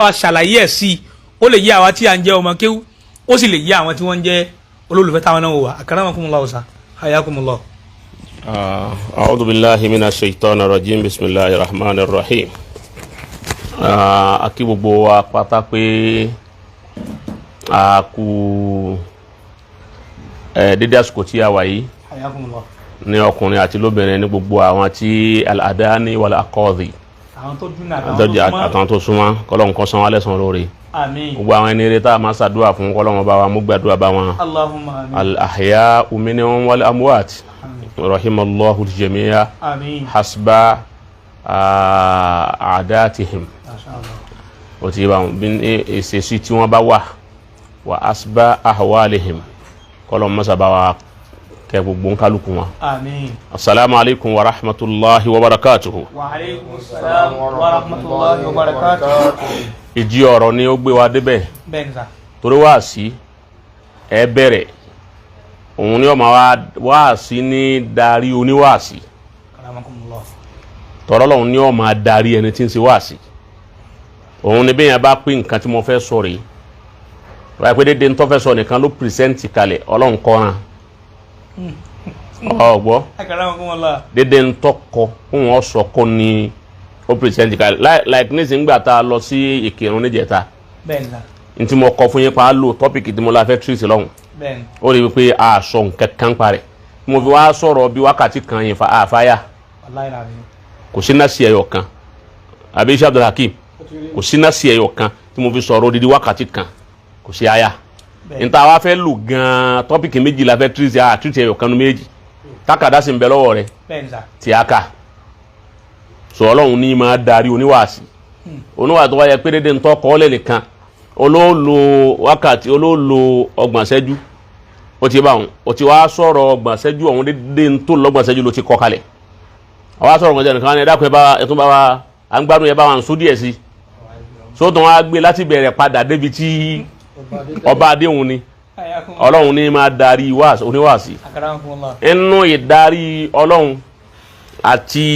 wa ṣàlàyé ẹ̀ sí ó lè yé àwa tí à ń jẹ́ ọmọ kéwú ó sì lè yé àwọn tí wọ́n ń jẹ́ olólùfẹ́ táwọn náà wà akramakumullahu sa hayakumullah. A'udhu billahi minash shaitani rajim, bismillahir rahmanir rahim. Akí gbogbo wa pátá pé a kú dédé àsìkò tí a wà yìí ní ọkùnrin àti lóbìnrin ní gbogbo àwọn tí al-adani wal-aqadhi àtàwọn tó súnmọ́ kọ́lọ́hun kó san wá lẹ́san lórí. Àmín. Gbogbo àwọn ẹni rere tá a máa ṣàdúrà fún kọ́lọ́hun bá wa mú gbàdúrà bá wọn. Allahumma àmín. Al-ahya'u minhum wal-amwat rahimallahu al-jami'a hasba a'datihim. Ó ti bá wọn bí ìṣesí tí wọ́n bá wà wa asba ahwalihim kọ́lọ́hun má ṣàbá wa kẹ́ gbogbo kálukú wọn. Àmín. Assalamu alaikum wa rahmatullahi wa barakatuhu. Wa alaikum assalam wa rahmatullahi wa barakatuhu. Ìjì ọ̀rọ̀ ni ó gbé wa débẹ̀. Bẹ́ẹ̀ni sà. Torí wáàsí ẹ bẹ̀rẹ̀ òun ni ó máa wáàsí ní darí oníwáàsí. Akramakumullah. Tọ̀rọ̀ lọ́hun ni ó máa darí ẹni tí ń ṣe wáàsí. Òun ni bẹ́yẹn bá pín nǹkan tí mo fẹ́ sọ rèé. Wáyé pé dédé ń tó fẹ́ sọ nìkan ló pìrìsẹ́ǹtì kalẹ̀ Ọlọ́run kọ́ran. Ọgbọ́ dédé ń tọkọ fún wọn sọkọ ní ó pìrìsẹ́ǹtì kalẹ̀ like nísìnyí gbà tá a lọ sí Ìkìrun níjẹta n tí mo kọ fún yín pa á lò tọ́pìkì tí mo la fẹ́ tírìsì lọ́hùn ó rí i pé a sọ nǹkan kan parẹ́ mo fi wá sọ̀rọ̀ bí wákàtí kan yẹn fa àfáyà kò sí násì ẹyọ kan àbí iṣẹ́ Abdulhakeem kò sí násì ẹyọ kan tí mo fi sọ̀rọ̀ odidi wákàtí kan kò sí àyà nta wa fẹ́ lò gan tọ́pìkì méjì la fẹ́ tírìsì ẹyọ kan méjì tákàdá sì ń bẹ lọ́wọ́ rẹ̀ tí a kà sọ Ọlọ́run ní máa darí oníwàásí oníwàásí tó wáyé pé dédé ń tọ́ kọ́ lẹ́ nìkan olóòlò wákàtí olóòlò 30 ṣẹ́jú ó ti bá wọn ó ti wá sọ̀rọ̀ 30 ṣẹ́jú ọ̀hún dédé ń tó 30 ṣẹ́jú ló ti kọ́ kalẹ̀ àwa sọ̀rọ̀ ọ̀gbọ̀n jẹ́ nìkan ní ẹ̀dákun ẹ̀tún bá wa à ń gbádùn ẹ̀ bá wa ń sún díẹ̀ sí sótò wọn á gbé láti bẹ̀rẹ̀ padà débi tí ọba adéhùn ni Ọlọ́run ní máa darí oníwàásí inú ìdarí Ọlọ́run àti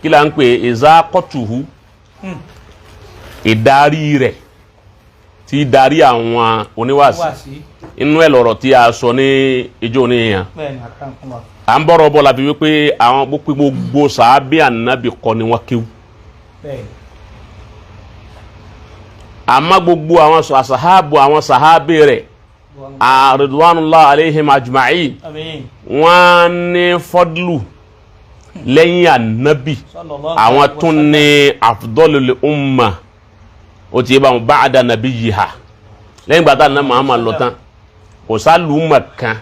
kí la ń pè ìzákọ̀tùhù ìdarí rẹ̀ tí darí àwọn oníwàásí inú ẹ̀ lọ̀rọ̀ tí a sọ ní ìjọ níyàn à ń bọ̀rọ̀ bọ̀ láti wípé àwọn gbogbo sàábé ànábì kọ́ ni wọ́n kéwú àmọ́ gbogbo àwọn sàhábé rẹ̀ ridwanullah alayhim ajma'in wọ́n ní fadlu lẹ́yìn ànábì àwọn tún ní afdalul umma ó ti bá wọn ba'da nabiyyiha lẹ́yìn gbàtà náà Muhammad lọ tán kò sálùmọ̀ kan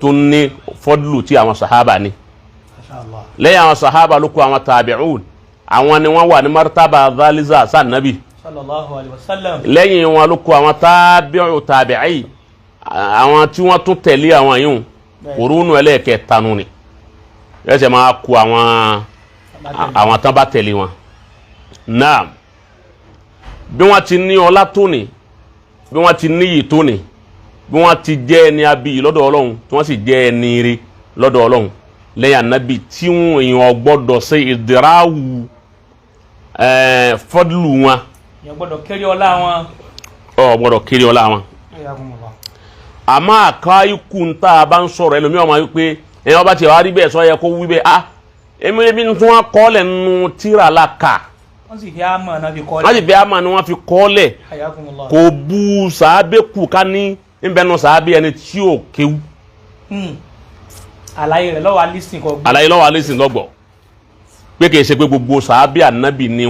tún ní fadlu tí àwọn sàhábà ní lẹ́yìn àwọn sàhábà ló kó àwọn tabi'un àwọn ni wọ́n wà ní martaba dhaliza sa nabi sallallahu alaihi wasallam lẹ́yìn wọn ló kó àwọn tabi'i àwọn tí wọ́n tún tẹ̀lé àwọn yìí kòrónù ẹlẹ́ẹ̀kẹtanu ni ẹsẹ̀ máa kó àwọn tán bá tẹ̀lé wọn náà bí wọ́n ti ní ọlá tó ní bí wọ́n ti níyì tó ní bí wọ́n ti jẹ́ ẹni abiyì lọ́dọ̀ Ọlọ́run tí wọ́n sì jẹ́ ẹni ire lọ́dọ̀ Ọlọ́run lẹ́yìn ànábì tí wọ́n èèyàn gbọ́dọ̀ ṣe ìdíráwù fọ́dúlù wọn gbọ́dọ̀ kéré ọlá wọn gbọ́dọ̀ kéré ọlá wọn àmọ́ àká ikú ń tá a bá ń sọ̀rọ̀ ẹlòmí ọmọ wípé ẹ̀yàn ọba tí wàá rí bẹ́ẹ̀ sọ yẹ kó wí bẹ́ẹ̀ èmi tí wọ́n kọ́lẹ̀ nínú tíra láka wọ́n sì fi àmà ni wọ́n fi kọ́lẹ̀ kò bu sàábé kù ká ní ìbẹ̀nu sàábé ẹni tí ò kéwú àlàyé rẹ̀ lọ́wọ́ alísìn lọ́gbọ̀ pé kìí ṣe pé gbogbo sàábé ànábì ni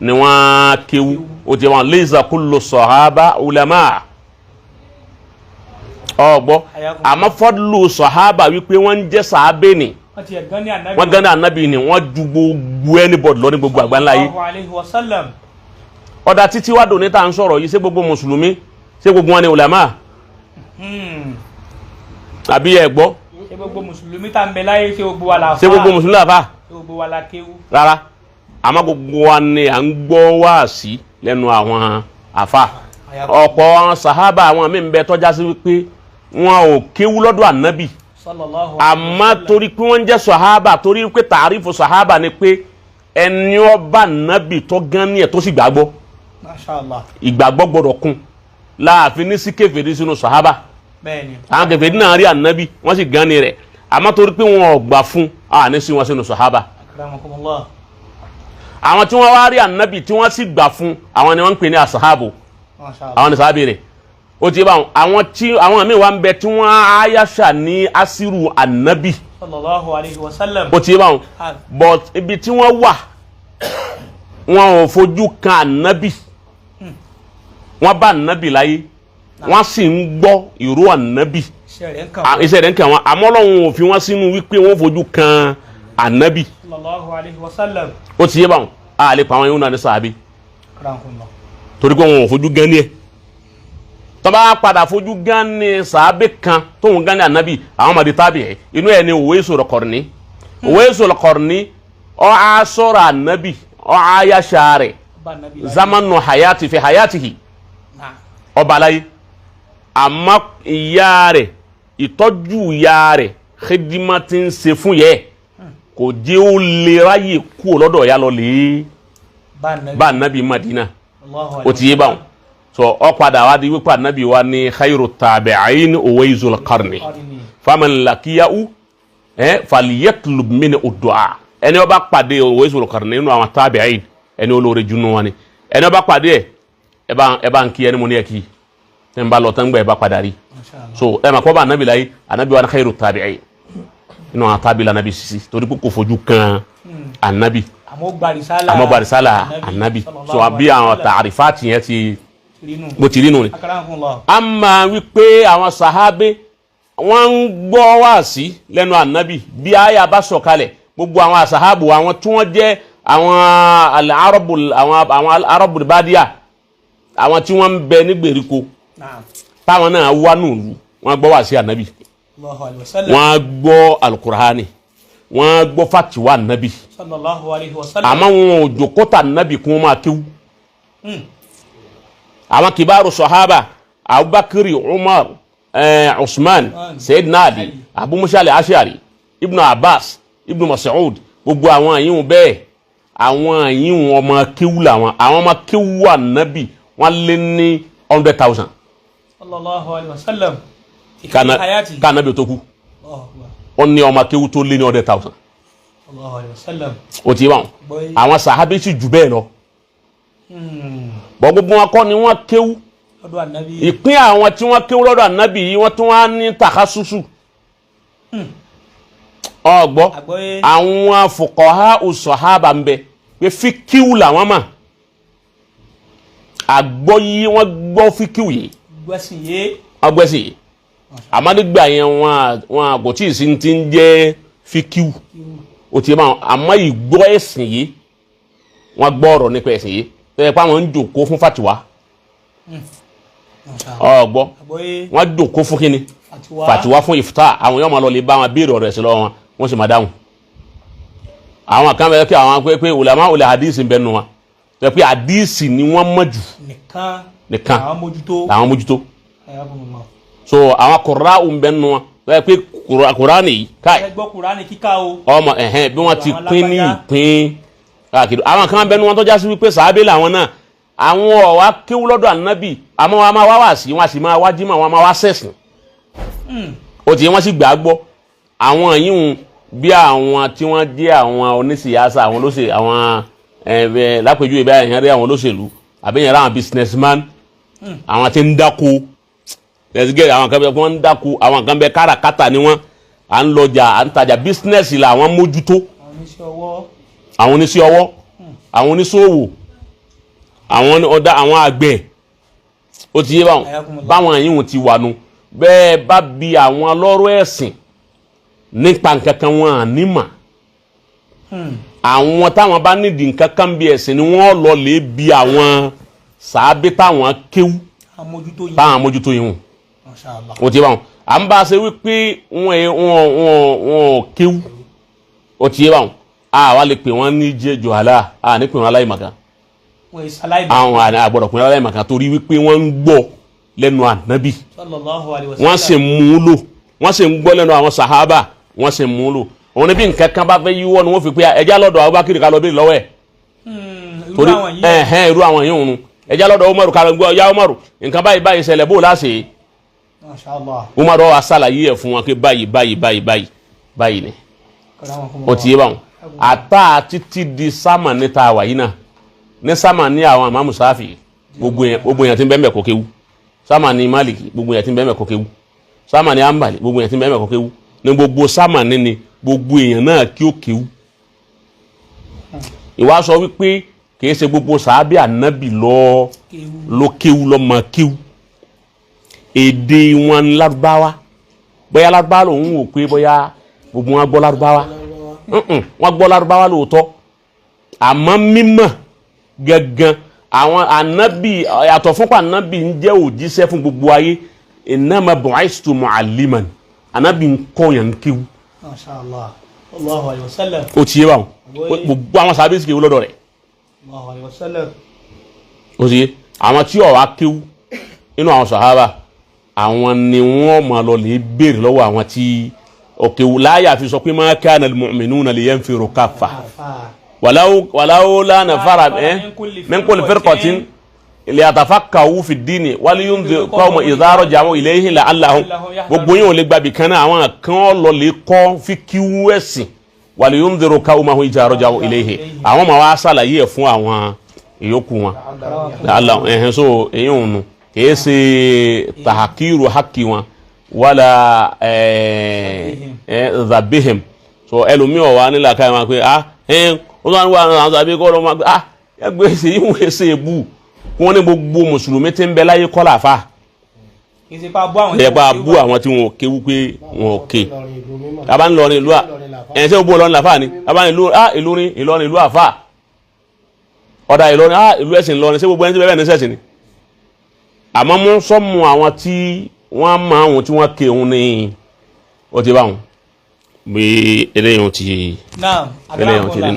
wọ́n kéwú ó ti wọn laysa kullu sahaba ulama ọgbọ́ àmọ́ fọ́dúlù sàhábà wípé wọ́n jẹ́ sàábé ni wọ́n gán ní ànábì ni wọ́n ju gbogbo anybody lọ ní gbogbo àgbáńlá yìí ọ̀dà títí wádò ní tàà ń sọ̀rọ̀ yìí ṣé gbogbo mùsùlùmí ṣé gbogbo wọn ni ulama àbí ẹ̀gbọ́ ṣé gbogbo mùsùlùmí tá ń bẹ láyé ṣé gbogbo wa la ṣé gbogbo mùsùlùmí la fà ṣé gbogbo wa la kéwú rárá àmọ́ gbogbo wa ni à ń gbọ́ wáàsí lẹ́nu àwọn àfà ọ̀pọ̀ àwọn sàhábà àwọn míì ń bẹ tọ́já sí wípé wọn ò kéwú lọ́dọ̀ ànábì àmọ́ torí pé wọ́n jẹ́ sahaba torí pé tàrífù sahaba ni pé ẹni ó bá nábì tó gan ní ẹ̀ tó sì gbàgbọ́ ìgbàgbọ́ gbọ́dọ̀ kún láàfin ní sí kèfèrí sínú sahaba àwọn kèfèrí náà rí ànábì wọ́n sì gan ní rẹ̀ àmọ́ torí pé wọn ò gbà fún ní sí wọn sínú sahaba àwọn tí wọ́n wá rí ànábì tí wọ́n sì gbà fún àwọn ni wọ́n ń pè ní asahabu àwọn ni sahabi rẹ̀ ó ti bá àwọn míì wá ń bẹ tí wọ́n Aisha ní asiru ànábì sallallahu alaihi wasallam ó ti bá wọn but ibi tí wọ́n wà wọn ò fojú kan ànábì wọ́n bá ànábì láyé wọ́n sì ń gbọ́ ìró ànábì iṣẹ́ rẹ̀ ń kàn wọ́n àmọ́ Ọlọ́run ò fi wọ́n sínú wípé wọ́n fojú kan ànábì sallallahu alaihi wasallam ó ti yé báwọn a lè pa àwọn yóò náà ní sàábí torí pé wọn ò fojú gan ní ẹ tó bá padà fojú gan ní sàábí kan tóun gan ní ànábì àwọn ọmọdé tábì ẹ inú ẹ ní Uwaisul Qarni Uwaisul Qarni ọ á sọ̀rọ̀ ànábì ọ á yáṣà rẹ̀ zamanu hayati fi hayatihi ọba láyé àmọ́ ìyá rẹ̀ ìtọ́jú ìyá rẹ̀ xidima ti ń ṣe fún yẹ kò jẹ́ ó lè ráyè kú lọ́dọ̀ ya lọ lè bá nábì Madina ó ti yé báwọn so ọ padà wá di wípé nábì wa ní khayru tabi'in Uwaisul Qarni faman laqiyahu falyatlub min ad-du'a ẹni ó bá pàdé Uwaisul Qarni nínú àwọn tabi'in ẹni olóore junu wọn ni ẹni ó bá pàdé ẹ bá ń kí ẹni mo ní ẹ kí ẹ ń bá lọ tán gbẹ ẹ bá padà rí so ẹ mà kọ́ bá nábì láyé ànábì wa ní khayru tabi'in inú àwọn tábìlì anabi sisi torí pé kò fojú kan anabi àmọ́ gbarisala anabi so àbí àwọn tàrífàtì yẹn ti bó ti rí nù ni. a máa wí pé àwọn sàhábé wọ́n ń gbọ́ wáàsí lẹ́nu anabi bí àyà bá sọ̀kalẹ̀ gbogbo àwọn sàhábù àwọn tí wọ́n jẹ́ àwọn arabul badiya àwọn tí wọ́n ń bẹ ní gbèríko táwọn náà wà nùlù wọ́n gbọ́ wáàsí anabi wọ́n gbọ́ alukurani wọ́n gbọ́ fatiwa nabi àmọ́ wọn ò jòkóta nabi kún máa kíw àwọn kibaru sahaba Abubakar Umar Usman Sayyidina Ali Abu Musa al-Ash'ari Ibn Abbas Ibn Mas'ud gbogbo àwọn yìí bẹ́ẹ̀ àwọn yìí ọmọ kíw làwọn àwọn ọmọ kíw wà nabi wọ́n lé ní 100,000 sallallahu alaihi wasallam kana be to ku on ni o ma kewu to le ni 100,000 sallallahu alaihi wasallam ó ti wọ́n àwọn sahabe sì jù bẹ́ẹ̀ lọ bo gbogbo wọn kọ́ ni wọ́n kewu lọ́dọ̀ Ànábì ìpín àwọn tí wọ́n kewu lọ́dọ̀ Ànábì yìí wọ́n tún wá ní takhasusu ó gbọ́ àwọn fuqaha us-sahaba ńbẹ pé fikiu la wọ́n ma àgbọ́yé wọ́n gbọ́ fikiu yìí agbẹ́sì àmàdígbà yẹn wọn kò tí ì sí ti ń jẹ́ fíkíù ó ti máa àmọ́ ìgbọ́ ẹ̀sìn yìí wọ́n gbọ́ ọ̀rọ̀ nípa ẹ̀sìn yìí tẹ́lẹ̀ pé àwọn ń jòkó fún fatiwa ọ̀gbọ́ wọ́n jòkó fún kíni fatiwa fún ìfúta àwọn yóò máa lọ lè bá wọn béèrè ọ̀rọ̀ ẹ̀sìn lọ́wọ́ wọn sì máa dáhùn àwọn kan bẹ̀rẹ̀ kí àwọn pé ulama ul hadisi ń bẹ nu wọn tẹ́lẹ̀ pé hadisi ni wọ́n mọ̀ jù nìkan làwọn mójútó so àwọn qurra bẹnu wọn pé Kùránì káì gbọ́ Kùránì kíkà o ọmọ bí wọ́n ti pín ní ìpín káàkiri àwọn kan bẹnu wọn tó já sí wípé sàábé làwọn náà àwọn ọ̀wá kéwú lọ́dọ̀ ànábì àmọ́ wọn máa wá wá sí wọn sì máa wá jímọ̀ wọn máa wá sẹ̀sìn ó ti yẹ wọ́n sì gbà á gbọ́ àwọn yìí bí àwọn tí wọ́n jẹ́ àwọn onísìyásá àwọn olóṣèlú àwọn lápèjú ìbá ẹ̀yàn rí àwọn olóṣèlú àbẹ́yẹn ráwọn businessman àwọn tí ń dáko ẹ̀sìgẹ́ àwọn kan bẹ wọ́n ń dáko àwọn kan bẹ káràkátà ni wọ́n à ń lọjà à ń tajà bísínẹ́sì là àwọn mójútó àwọn oníṣẹ́ ọwọ́ àwọn oníṣòwò àwọn àgbẹ̀ ó ti yé báwọn yìí ti wà nù bẹ́ẹ̀ bá bi àwọn lọ́rọ̀ ẹ̀sìn nípa nǹkan kan wọn ànímà àwọn táwọn bá nídìí nǹkan kan bí ẹ̀sìn ni wọ́n lọ lè bi àwọn sàábé táwọn kéwú táwọn mójútó yìí ó ti yé báwọn à ń bá a ṣe wípé wọn kéwú ó ti yé báwọn àwa lè pè wọ́n ní jọ̀hálà à ní pè wọ́n aláìmọ̀kan àwọn àgbọ̀dọ̀ pè wọ́n aláìmọ̀kan torí wípé wọ́n ń gbọ́ lẹ́nu ànábì wọ́n sì mú un lò wọ́n sì ń gbọ́ lẹ́nu àwọn sàhábà wọ́n sì ń múlò òun ni bí nǹkan kan bá fẹ́ yíwọ́ ni wọ́n fi pé ẹja lọ́dọ̀ Abubakar ká lọ bí lọ́wọ́ ẹ̀ torí irú àwọn yìí òun ẹja lọ́dọ̀ Umaru ká lọ gbọ́ ya Umaru nǹkan báyìí báyìí ṣẹlẹ̀ bó láṣẹ Umaru wa ṣàlàyé ẹ̀ fún wọn pé báyìí ni ó ti yé báwọn àtà títí di sámà níta wà yìí náà ní sámà ní àwọn àmàmù Sáfì gbogbo èèyàn tí ń bẹ́ẹ̀ kó kéwú sámà ní Málìkì gbogbo èèyàn tí ń bẹ́ẹ̀ kó kéwú sámà ní Àmbàlì gbogbo èèyàn tí ń bẹ́ẹ̀ kó kéwú ní gbogbo sámà ní gbogbo èèyàn náà kí ó kéwú ìwà sọ wípé kìí ṣe gbogbo sàábì ànábì lọ kéwú lọ mọ kéwú èdè wọn Lárúbáwá bóyá Lárúbáwá lòun wò pé bóyá gbogbo wọn gbọ́ Lárúbáwá wọn gbọ́ Lárúbáwá lóòótọ́ àmọ́ mímọ̀ gangan àwọn ànábì yàtọ̀ fúnpa ànábì ń jẹ́ òjíṣẹ́ fún gbogbo ayé innama bu'istu mu'alliman ànábì ń kọ́yàn kéwú. Masha Allah. Allahu alayhi wa sallam. ó ti yé báwọn gbogbo àwọn sábẹ́ sì kéwú lọ́dọ̀ rẹ̀. Allahu alayhi wa sallam. ó ti yé àwọn tí ó wá kéwú inú àwọn sàhábà àwọn ni wọ́n máa lọ lè béèrè lọ́wọ́ àwọn tí òkèwú láyà fi sọ pé ma kana al-mu'minuna liyanfiru kaffa walau la nafara min kulli firqatin liyatafakkaru fi ddini waliyunziru qawma idha raja'u ilayhi la'allahum gbogbo yín ò lè gbàbí kan náà àwọn kan lọ lè kọ́ fi kíwú ẹ̀sìn waliyunziru qawmahum idha raja'u ilayhi àwọn máa wá ṣàlàyé ẹ̀ fún àwọn ìyókù wọn la'allahum so èyí òun kìí ṣe tahakiru haki wọn wala zabihim so ẹlòmíọ̀ wà nílà káyọ̀ máa pé ó tó wà ní àwọn àbí kọ́ ló máa pé ẹgbẹ́ ṣe ìwọ̀n ṣe èbú wọ́n ní gbogbo mùsùlùmí tí ń bẹ láyé kọ́là fà ẹ̀pá bú àwọn tí wọn ò kéwú pé wọn ò ké abánilọrin ìlú ṣé gbogbo Ìlọrin làfà ni abánilọrin Ìlọrin ìlú àfà ọ̀dà Ìlọrin ìlú ẹ̀sìn Ìlọrin ṣé gbogbo ẹni tí bẹ́ẹ̀ ní sẹ́sìn ni àmọ́ mú sọ́mù àwọn tí wọ́n máa wọn tí wọ́n ké òun ní ó ti bá wọn bí eléyìí ti nínú.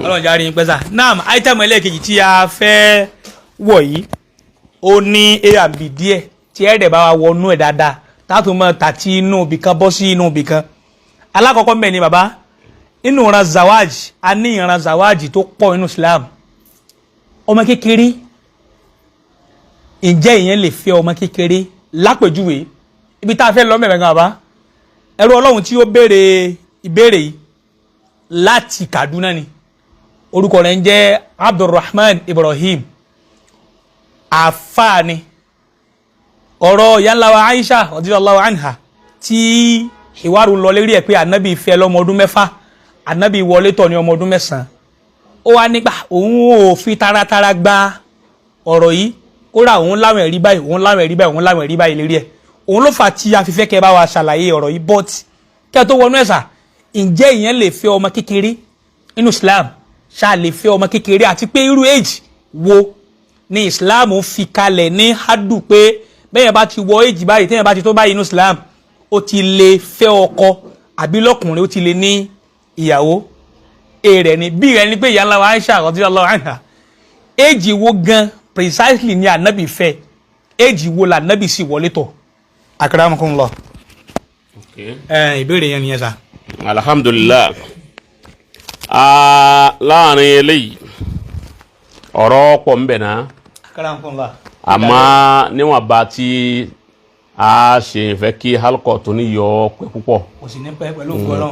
ọlọ́run járe yín pẹ́sà naam item ẹlẹ́ẹ̀kejì tí a fẹ́ wọ̀ yìí ó ní a and b díẹ̀ tí ẹ̀rẹ̀ bá wa wọnú ẹ̀ dáadáa táàtò mọ́ tàti inú ibì kan bọ́ sí inú ibì kan alákọ̀ọ́kọ́ mẹ́rin bàbá inú ìran zawaj a ní ìran zawaj tó pọ̀ nínú Islam ọmọ kékeré ǹjẹ́ ìyẹn lè fẹ́ ọmọ kékeré lápèjúwe ibi tá a fẹ́ lọ mẹ́rin gan bàbá ẹrú ọlọ́run tí ó béèrè ìbéèrè yìí láti Kaduna ni orúkọ rẹ̀ ń jẹ́ Abdulrahman Ibrahim àfáàní ọ̀rọ̀ yánláwa Aisha radiyallahu anha tí ìwárù lọ lérí ẹ̀ pé ànábì fẹ́ lọ́mọ ọdún 6 ànábì wọlé tọ̀ ní ọmọ ọdún 9 ó wá nígbà òun ò fi taratara gba ọ̀rọ̀ yìí ó ra òun láwọn ẹ̀rí báyìí òun láwọn ẹ̀rí báyìí òun láwọn ẹ̀rí báyìí lérí ẹ̀ òun ló fà tí a fi fẹ́ kẹ́ bá wa ṣàlàyé ọ̀rọ̀ yìí but kẹ́ tó wọnú ẹ̀sà ǹjẹ́ ìyẹn lè fẹ́ ọmọ kékeré nínú Islam ṣá lè fẹ́ ọmọ kékeré àti pé irú age wo ni Islam fi kalẹ̀ ní hadu pé bẹ́ẹ̀ bá ti wọ age báyìí tẹ́yẹ̀ bá ti tó báyìí nínú Islam ó ti lè fẹ́ ọkọ àbí lọ́kùnrin ó ti lè ní ìyàwó èrè ni bí rẹ̀ ni pé ìyá ńlá wa Aisha radiyallahu anha age wo gan precisely ni ànábì fẹ́ age wo la ànábì sì wọlé tọ̀ akramakumullah. Ìbéèrè yẹn nìyẹn sá. Alhamdulillah láàrin eléyìí ọ̀rọ̀ pọ̀ ń bẹ náà àmọ́ níwọ̀n bá tí a ṣe fẹ́ kí halkọ̀ tó ní yọ pẹ́ púpọ̀ kò sì ní pẹ́ pẹ̀lú ògbọ́rọ̀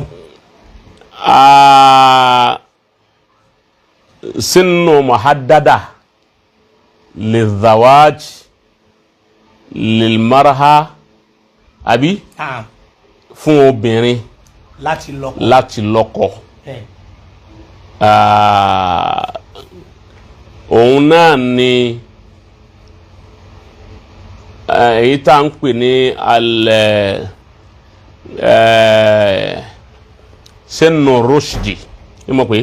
sínú muhaddada lizawaj lilmarha àbí fún obìnrin láti lọ́kọ òun náà ni èyí tá ń pè ní sínú rushdi ní mọ̀ pé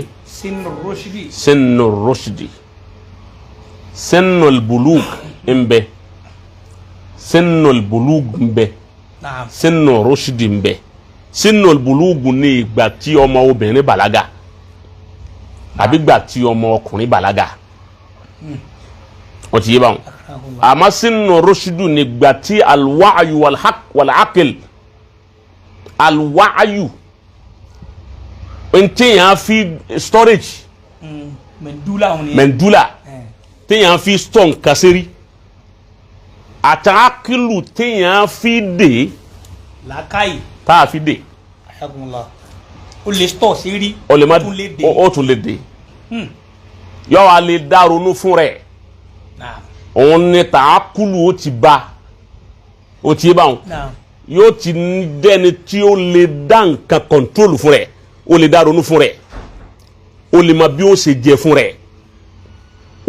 sínú rushdi sínú bulug ń bẹ sínú bulug ń bẹ sínú rushdi ń bẹ sínú bulug ní ìgbà tí ọmọ obìnrin bàlágà àbí ìgbà tí ọmọ ọkùnrin bàlágà ó ti yé báwọn àmọ́ sínú rushdu ní ìgbà tí alwa'yu walhaq walaqil alwa'yu téèyàn fi storage mendula téèyàn fi store nǹkan sérí àtàkìlù téèyàn fi dè làákàyè tá a fi dè o lè store sérí o tún lè dè yọ wa lè dá ronú fún rẹ̀ òun ni tàkìlù ó ti bá o ti bá wọn yóò ti dẹni tí ó lè dá nǹkan control fún rẹ̀ ó lè dá ronú fún rẹ̀ ó lè mọ bí ó ṣe jẹ fún rẹ̀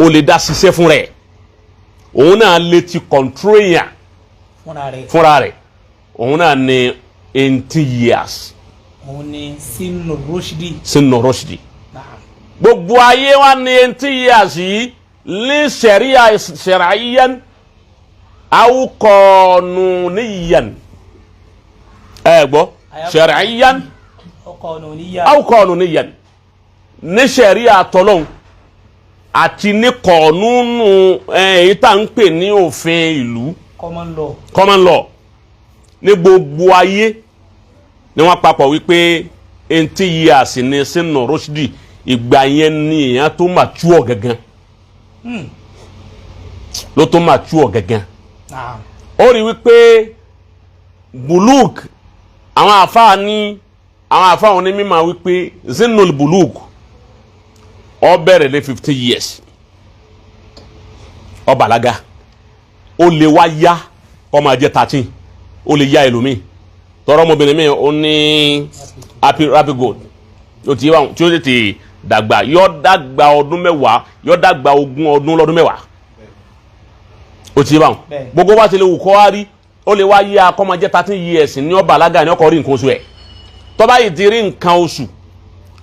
ó lè dá ṣiṣẹ́ fún rẹ̀ òun náà lè ti control yàn fúnra rẹ̀ òun náà ní 18 years òun ní sínú rọ́ṣídì gbogbo ayé wa ní 18 years yìí ní sẹ̀ríà ṣẹ̀ráyán aw qanuniyan gbọ́ ṣẹ̀ráyán aw qanuniyan ní sẹ̀ríà tọ́lọ́hun àti ní kọ̀ọ̀nùnù èyí tá ń pè ní òfin ìlú common law ní gbogbo ayé ni wọ́n papọ̀ wípé 18 years ní sínú rọ́ṣídì ìgbà yẹn ni èèyàn tó mature gangan ló tó mature gangan ó rí wípé buluk àwọn àfáà ní mímọ̀ wípé zinul buluk ó bẹ̀rẹ̀ lé 15 years ó bàlágà ó lè wá yá ó máa jẹ́ 13 ó lè yá ẹlòmíì tọrọ ọmọbìnrin mi ó ní happy gold ó ti wá tí ó tètè dàgbà yóò dàgbà ọdún 10 yóò dàgbà 20 ọdún lọ́dún 10 ó ti wá gbogbo wa ti lè wù kọ́ wá rí ó lè wá yá kó máa jẹ́ 13 years ní ó bàlágà ní ó kọ́ rí nǹkan oṣù ẹ̀ tó bá yìí ti rí nǹkan oṣù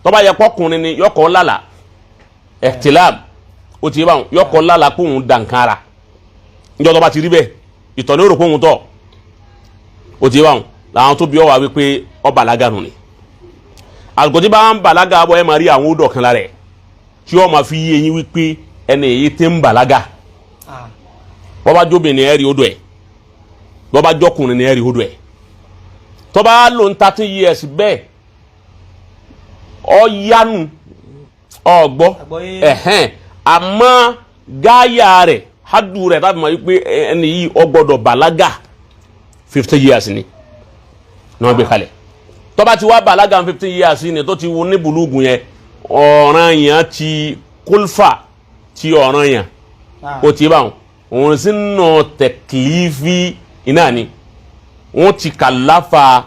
tó bá yẹ pọ́kùnrin ni yóò kọ́ lálàá ẹ̀tìláàb ó ti bá wọn yọkọ̀ lálàá pé òun dànkan ara níjọ́ tó bá ti rí bẹ́ẹ̀ ìtọ̀ ní òròpó òun tọ̀ ó ti bá wọn làwọn tó bí ọ wá wípé ọ bàlágà nù ni àgọ́ tí bá ń bàlágà bọ́ ẹ máa rí àwọn odò kan lára ẹ̀ tí ọ máa fi yé eyín wípé ẹni èyí tẹ́ ń bàlágà bọ́ bá jóbìnrin ẹ̀ rí odò ẹ̀ bọ́ bá jọkùnrin ẹ̀ rí odò ẹ̀ tó bá lò ń 13 years bẹ́ẹ̀ ọ yánu ọgbọ́ àmọ́ gáyà rẹ̀ hádùú rẹ̀ tàbí ma wípé ẹni yìí ó gbọ́dọ̀ bàlágà 50 years ni wọ́n gbé kalẹ̀ tó bá ti wá bàlágà 50 years ni tó ti wo ní bùlúgùn yẹn ọ̀ràn yẹn ti kúlfà ti ọ̀ràn yẹn ó ti bá wọn òun sì nà tẹ̀kìlífì iná ni wọ́n ti kàláfà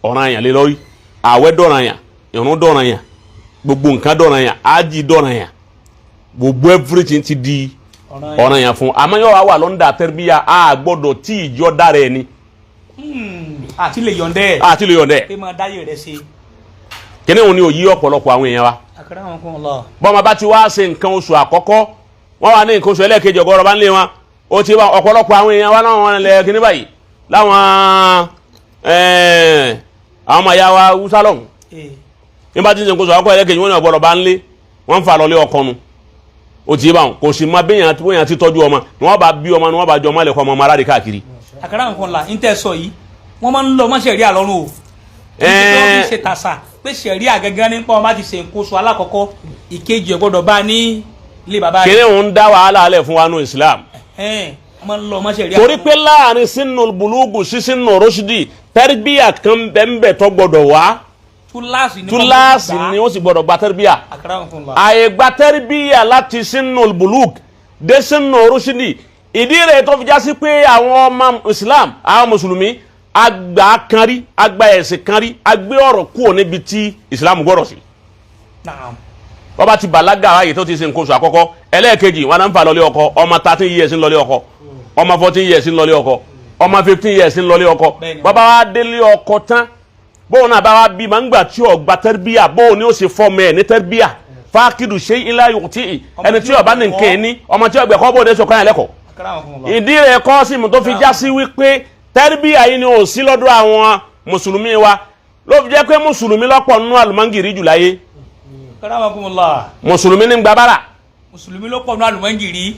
ọ̀ràn yẹn lé lórí àwẹ̀ dọ̀ràn yẹn ìrun dọ̀ràn yẹn gbogbo nǹkan dọ̀ràn yẹn ájì dọ̀ràn yẹn gbogbo everything ti di ọ̀ràn yẹn fún àmọ́ yóò wà lọ́ndà tẹ́rẹ́bíyà a gbọ́dọ̀ tí ìjọ dára ẹni. àti lè yọ̀ǹdẹ́ pé máa dáyé rẹ̀ ṣe. kíní òun ni ò yí ọ̀pọ̀lọpọ̀ àwọn èèyàn wa. bọ́mọ bá ti wá ṣe nǹkan oṣù àkọ́kọ́ wọ́n wà ní nǹkan oṣù ẹlẹ́ẹ̀kejì ọgọ́rọ̀ bá ń lé wọn ó ti wá ọ̀pọ̀lọpọ̀ àwọn èèyàn wa láwọn ilẹ̀ kíní báyìí láwọn ọmọ ìyá wa wúsálọ̀mù nígbà tí ń sèǹkóso àkọ́kọ́ ẹlẹ́kejì wọn ni ọ̀gbọ́dọ̀ bá ń lé wọ́n ń fa lọlé ọkọ nu ó ti yé báwọn kò sì máa bẹ́yàn ti tọ́jú ọmọ ni wọ́n bá bí ọmọ ni wọ́n bá jọ ọmọ lẹ́kọ̀ọ́ ọmọ aráàlú káàkiri. àkàrà nǹkan la ń tẹ́ sọ yìí wọ́n máa ń lọ ọmọ sẹ̀rí àlọ́run o kí wọ́n fi ṣe tàṣà pé sẹ̀rí àgẹ́gẹ́ nípa ọmọ ti sèǹkóso alákọ̀ọ́kọ́ ìkejì ọ̀gbọ́dọ̀ bá ní ilé bàbá rẹ̀. kí ni òun dá wàhálà alẹ́ fún wa nù Islam. torí pé láàrin sínú bùlúgù sí sínú rọ́ṣídì tẹ́rìbíyà kan bẹ́ẹ̀ tó gbọ́dọ̀ wá túláàsì ni ó sì gbọdọ̀ gba tẹ́rìbíyà àyè gba tẹ́rìbíyà láti sínú buluk dé sínú rúṣìdì ìdí rẹ̀ tó fi já sí pé àwọn ọmọ Islam àwọn mùsùlùmí àgbà kan rí àgbà ẹ̀sìn kan rí àgbé ọ̀rọ̀ kúrò níbi tí Islam gbọ́dọ̀ sí. wọ́n bá ti bàlágà ààyè tó ti ṣe nǹkan oṣù àkọ́kọ́ ẹlẹ́ẹ̀kejì wọn náà ń fa lọlé ọkọ ọmọ 13 years ń lọlé ọkọ ọmọ 14 years ń lọlé ọkọ ọmọ 15 years ń lọlé ọkọ bàbá wa délé ọkọ tán bóun náà bá wá bí máa ń gbà tí ó gba tẹ́rìbíyà bóun ni ó ṣe fọ́ọ̀mù ẹ̀ ní tẹ́rìbíyà fákìdù ṣe ilá yòó tí ẹni tí ó bá ní nǹkan ní ọmọ tí ó gbẹ̀kọ́ bóun ní sọ̀kan yẹn lẹ́kọ̀ọ́. ìdí rẹ̀ kọ́ sí mu tó fi já sí wípé tẹ́rìbíyà yìí ni ò sí lọ́dọ̀ àwọn mùsùlùmí wa ló fi jẹ́ pé mùsùlùmí lọ́pọ̀ nínú àlùmọ́ngìrì jù láyé. mùsùlùmí ní gbàbára. mùsùlùmí lọ́pọ̀ nínú àlùmọ́ngìrì.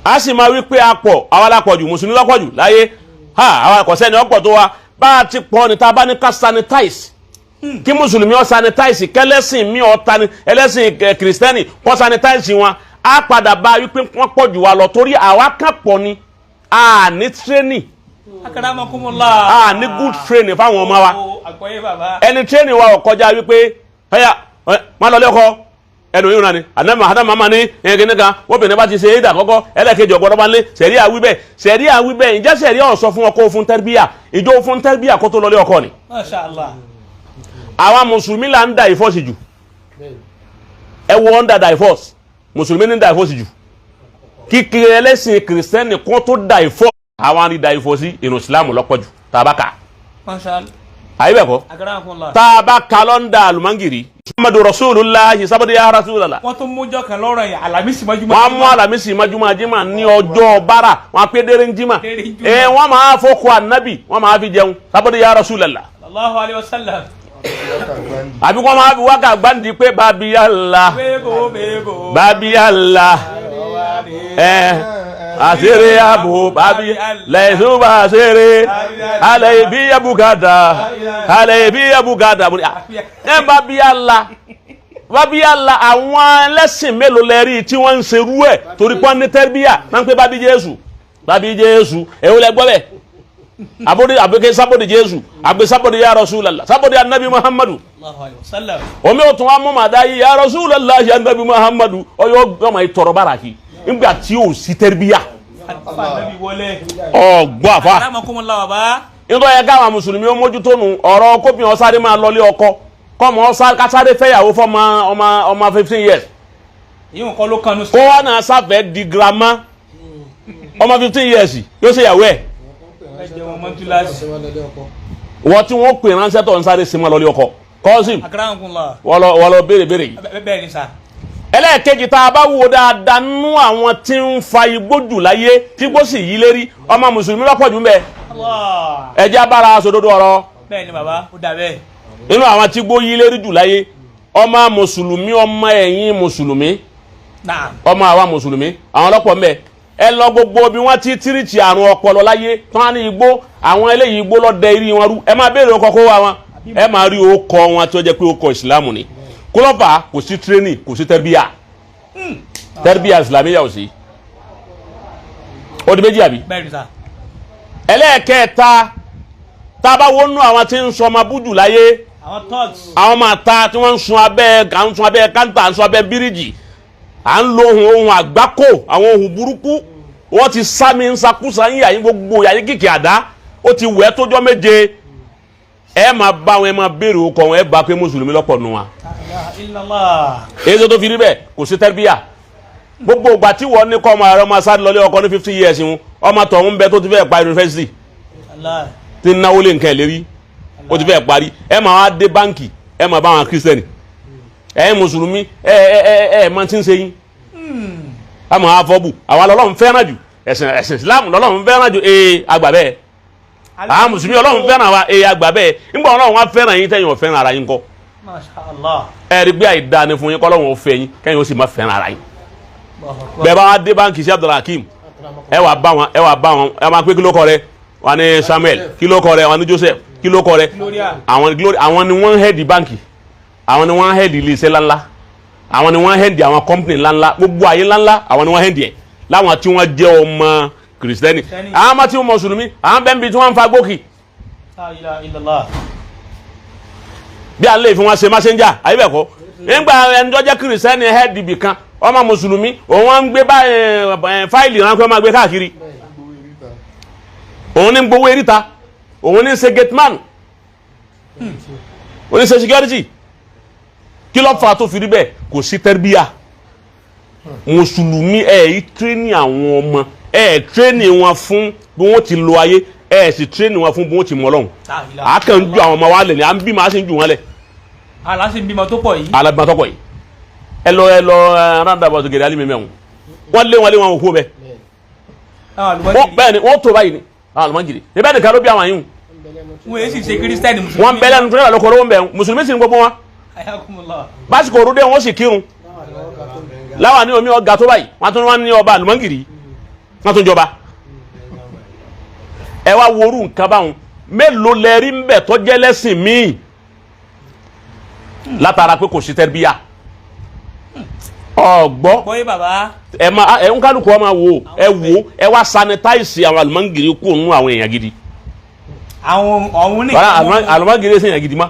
a sì máa wí pé apọ̀ àwa lápọ̀ jù mùsùlùmí lọ́pọ̀ jù láyé àwọn àkọsẹ́ni ọ̀pọ̀ tó wa bá ti pọ̀ ní tá bá ní ká sanitize kí mùsùlùmí ó sanitize kẹ́lẹ́sìn mi ó tani ẹlẹ́sìn kìrìsìtẹ́nì kó sanitize wọn á padà bá wípé wọ́n pọ̀ jù wá lọ torí àwa kan pọ̀ ni a ní training Akaramakumullah ní good training fáwọn ọmọ wa àgbọ́yé bàbá ẹni training wa ó kọjá wípé ẹ̀yà má lọ lẹ́kọ̀ọ́ ẹnu yìí nani àdámàmá ní ẹ̀gẹ́ni kan obìnrin bá ti ṣe é dàkọ́kọ́ ẹlẹ́kejì ọ̀gbọ́dọ̀ bá ń lé sẹ̀ríà wí bẹ́ẹ̀ ǹjẹ́ sẹ̀ríà ó sọ fún ọkọ fún tẹ́rbíà ìjọ fún tẹ́rbíà kó tó lọlé ọkọ ni. Masha Allah. àwa mùsùlùmí là ń da ìfọ́sì jù ẹ wọ́n ń da divorce mùsùlùmí ní da ìfọ́sì jù kíkiri ẹlẹ́sìn kìrìsìtẹ́nì kó tó da ìfọ́ àwọn àrí da ìfọ́sí inú ìsìlámù lọ́pọ̀ jù tàbákà. Masha Allah. àyè bẹ̀ kọ́ Akaramakumullah. tàbákà lọ́ndà àlùmángìrì Muhammadu Rasulullah sábàdì ya Rasulullah. wọ́n tún mújọ́ kan lọ́rọ̀ yẹn Alamisi majuma. wọ́n mú Alamisi majuma jima ní ọjọ́ bára wọ́n pé déré jima wọ́n máa fọ́kọ̀ Anabi wọ́n máa fi jẹun sábàdì ya Rasulullah. Sallallahu alaihi wasallam. àbí wọ́n máa fi wákà gbáǹdì pé babi Allah babi Allah àṣírí àbò babi lẹ́sùn bá àṣírí Alaye bí abúgádà Alaye bí abúgádà babi Allah babi Allah àwọn ẹlẹ́sìn mélòó lẹ́rí tí wọ́n ń ṣerú ẹ̀ torí pọ́n ní tẹ́rbíyà máa ń pé babi Jésù èwo lẹ gbọ́ bẹ́ẹ̀ abode sabode Jésù agbe sabode ya Rasulullah sabode Anabi Muhammadu Sallallahu alaihi wasallam. omi o tún wá mú màdáyé ya Rasulullah ya Anabi Muhammadu ọyọ ọmọ ìtọrọ báràkì nígbà tí ó sí tẹ́rbíyà ọgbọ́n àfa Akaramakumullah bàbá. nítorí ẹ káwọn mùsùlùmí ó mójútó nu ọ̀rọ̀ kópin ọ̀sáré máa lọlé ọkọ kọ́mọ kásáré fẹ́yàwó fọ́mọ ọmọ 15 years yíò kọ́ ló kanu sí. kó wá náà sáfẹ́ di girama ọmọ 15 years yóò ṣe yàwó ẹ̀ ẹjẹ wọn mọ túláàsì. wọ́n tí wọ́n pè ránṣẹ́ tó ń sáré sí máa lọlé ọkọ kọ́sìm Akaramakumullah. wọ́n lọ béèrè yìí. bẹ́ẹ̀ ni sà. ẹlẹ́ẹ̀kejì tá a bá wo dáadáa nú àwọn tí ń fa igbó jù láyé tí gbó sì yí lérí ọmọ mùsùlùmí lọ́pọ̀ jù mẹ́ ẹjẹ́ abára sòdodo ọ̀rọ̀ bẹ́ẹ̀ ni bàbá ó dà bẹ́ẹ̀. nínú àwọn tí gbó yí lérí jù láyé ọmọ mùsùlùmí ọmọ ẹ̀yìn mùsùlùmí Naam. ọmọ àwa mùsùlùmí àwọn lọ́pọ̀ mẹ́ ẹ lọ gbogbo bí wọ́n ti tírìtì àrùn ọpọlọ láyé tán á ní igbó àwọn eléyìí igbó lọ́dẹ irí wọn rú ẹ máa béèrè ọkọ̀ kó wá wọn ẹ máa rí okọ wọn tí ó jẹ́ pé okọ̀ ìsìlámù ni kúlọ́fà kò sí tírénì kò sí tẹ́rbíyà tẹ́rbíyà ìsìlámíyà ò sí ó di méjì àbí. bẹ́ẹ̀ ni sà. ẹlẹ́ẹ̀kẹta tá a bá wọnú àwọn tí ń sọ ọmọ bújù láyé àwọn thugs. àwọn máa ta tí wọ́n ń sun abẹ́ káńtà ń sun abẹ́ bíríjì à ń lo ohun àgbákò àwọn ohun burúkú wọ́n ti sá mi ń sakúsa ń yà yín gbogbo yà yín kìkì àdá ó ti wẹ̀ tójọ́ méje ẹ máa bá wọn ẹ máa béèrè okọ̀ wọn ẹ bá pé mùsùlùmí lọ́pọ̀ nù wọn. èyí tó fi rí bẹ́ẹ̀ kò sí tẹ́rbíyà gbogbo ìgbà tí wọ́n ní kọ́ ọmọ ààrẹ ọmọ sáré lọlé ọkọ ní 50 years wọn ọmọ tọ̀hún bẹ tó ti fẹ́ pa yunifásitì tí ń náwó lé nǹkan ẹ̀ lérí ó ti fẹ́ parí ẹ máa wá dé báǹkì ẹ máa bá wọn kírísítẹ́nì ẹ mùsùlùmí ẹ máa ti ń ṣe yín a máa fọ́bù àwa lọ́lọ́run fẹ́ràn jù ẹ̀sìn Islam lọ́lọ́run fẹ́ràn jù àgbà bẹ́ẹ̀ àwọn mùsùlùmí ọlọ́run fẹ́ràn wa àgbà bẹ́ẹ̀ nígbà ọlọ́run wa fẹ́ràn yín tẹ́yìn ò fẹ́ràn ara yín kọ́ Masha Allah. ẹ rí gbé àìdáa ni fún yín kọ́ lọ́wọ́ fẹ́ yín kẹ́yìn ó sì má fẹ́ràn ara yín bẹ́ẹ̀ bá wá dé báńkì sí Abdulhakeem ẹ wà bá wọn ẹ máa pé kí ló kọ rẹ wà ní Samuel kí ló kọ rẹ wà ní Joseph kí ló kọ rẹ àwọn ni wọ́n ń hẹ́ẹ̀dì báńkì àwọn ni wọ́n ń hẹ́ẹ̀dì iléeṣẹ́ ńláńlá àwọn ni wọ́n ń hẹ́ẹ̀dì àwọn kọ́mpìnì ńláńlá gbogbo ayé ńláńlá àwọn ni wọ́n ń hẹ́ẹ̀dì ẹ̀ láwọn tí wọ́n jẹ́ ọmọ kìrìsìtẹ́nì àwọn ọmọ tí wọ́n mùsùlùmí àwọn bẹ́ẹ̀ bí tí wọ́n ń fa gbókì bí alẹ́ ìfún wọn ṣe messenger ayébẹ̀kọ́ nígbà ẹni tó jẹ́ kìrìsìtẹ́nì hẹ́ẹ̀dì bì kan ọmọ mùsùlùmí òun wọn ń gbé fáìlì ránpẹ́ máa gbé káàkiri òun ní gbowó eríta òun ní ṣe gateman òun ní ṣe security kí ló fà tó fi rí bẹ́ẹ̀ kò sí tẹ́rbíyà mùsùlùmí yìí tírénì àwọn ọmọ tírénì wọn fún bí wọ́n ti lo ayé sì tírénì wọn fún bí wọ́n ti mọ Ọlọ́run àákàn ju àwọn ọmọ wa lẹ̀ ní à ń bí màá sì ń ju wọn lẹ̀. aláṣẹ bímọ tó pọ̀ yìí. alábìmọ tó pọ̀ yìí ẹ lọ roundabout gèrè alimi mẹ́wọ̀n wọ́n lé wọn kó bẹ́ẹ̀ bẹ́ẹ̀ ni wọ́n tó báyìí ni alùmọ́jìrì níbẹ̀ nìkan ló bí àwọn àyìn wọ́n èsì ṣe kírísítẹ́nì mùsùlùmí. wọ́n bẹ́ẹ̀ lẹ́nu tó yẹ lọ́kọ̀ lówó ń bẹ̀ mùsùlùmí sì ní gbogbo wọn básìkò òrùdé wọn sì kírun láwọn ní omi ọgá tó báyìí wọ́n tún wọ́n ní ọba alùmọ́jìrì wọ́n tún jọba ẹ wá worú nǹkan báwọn mélòó lẹ rí ń bẹ̀ tó jẹ́ lẹ́sìn míì látara pé kò sí tẹ́rbíyà ọgbọ́ bọ́yé bàbá ẹ ń kálukú ọmọ wo ẹ wá sanitize àwọn àlùmọ́ngìrì kú nínú àwọn èèyàn gidi àwọn ọ̀hún ní àlùmọ́ngìrì sí èèyàn gidi mọ́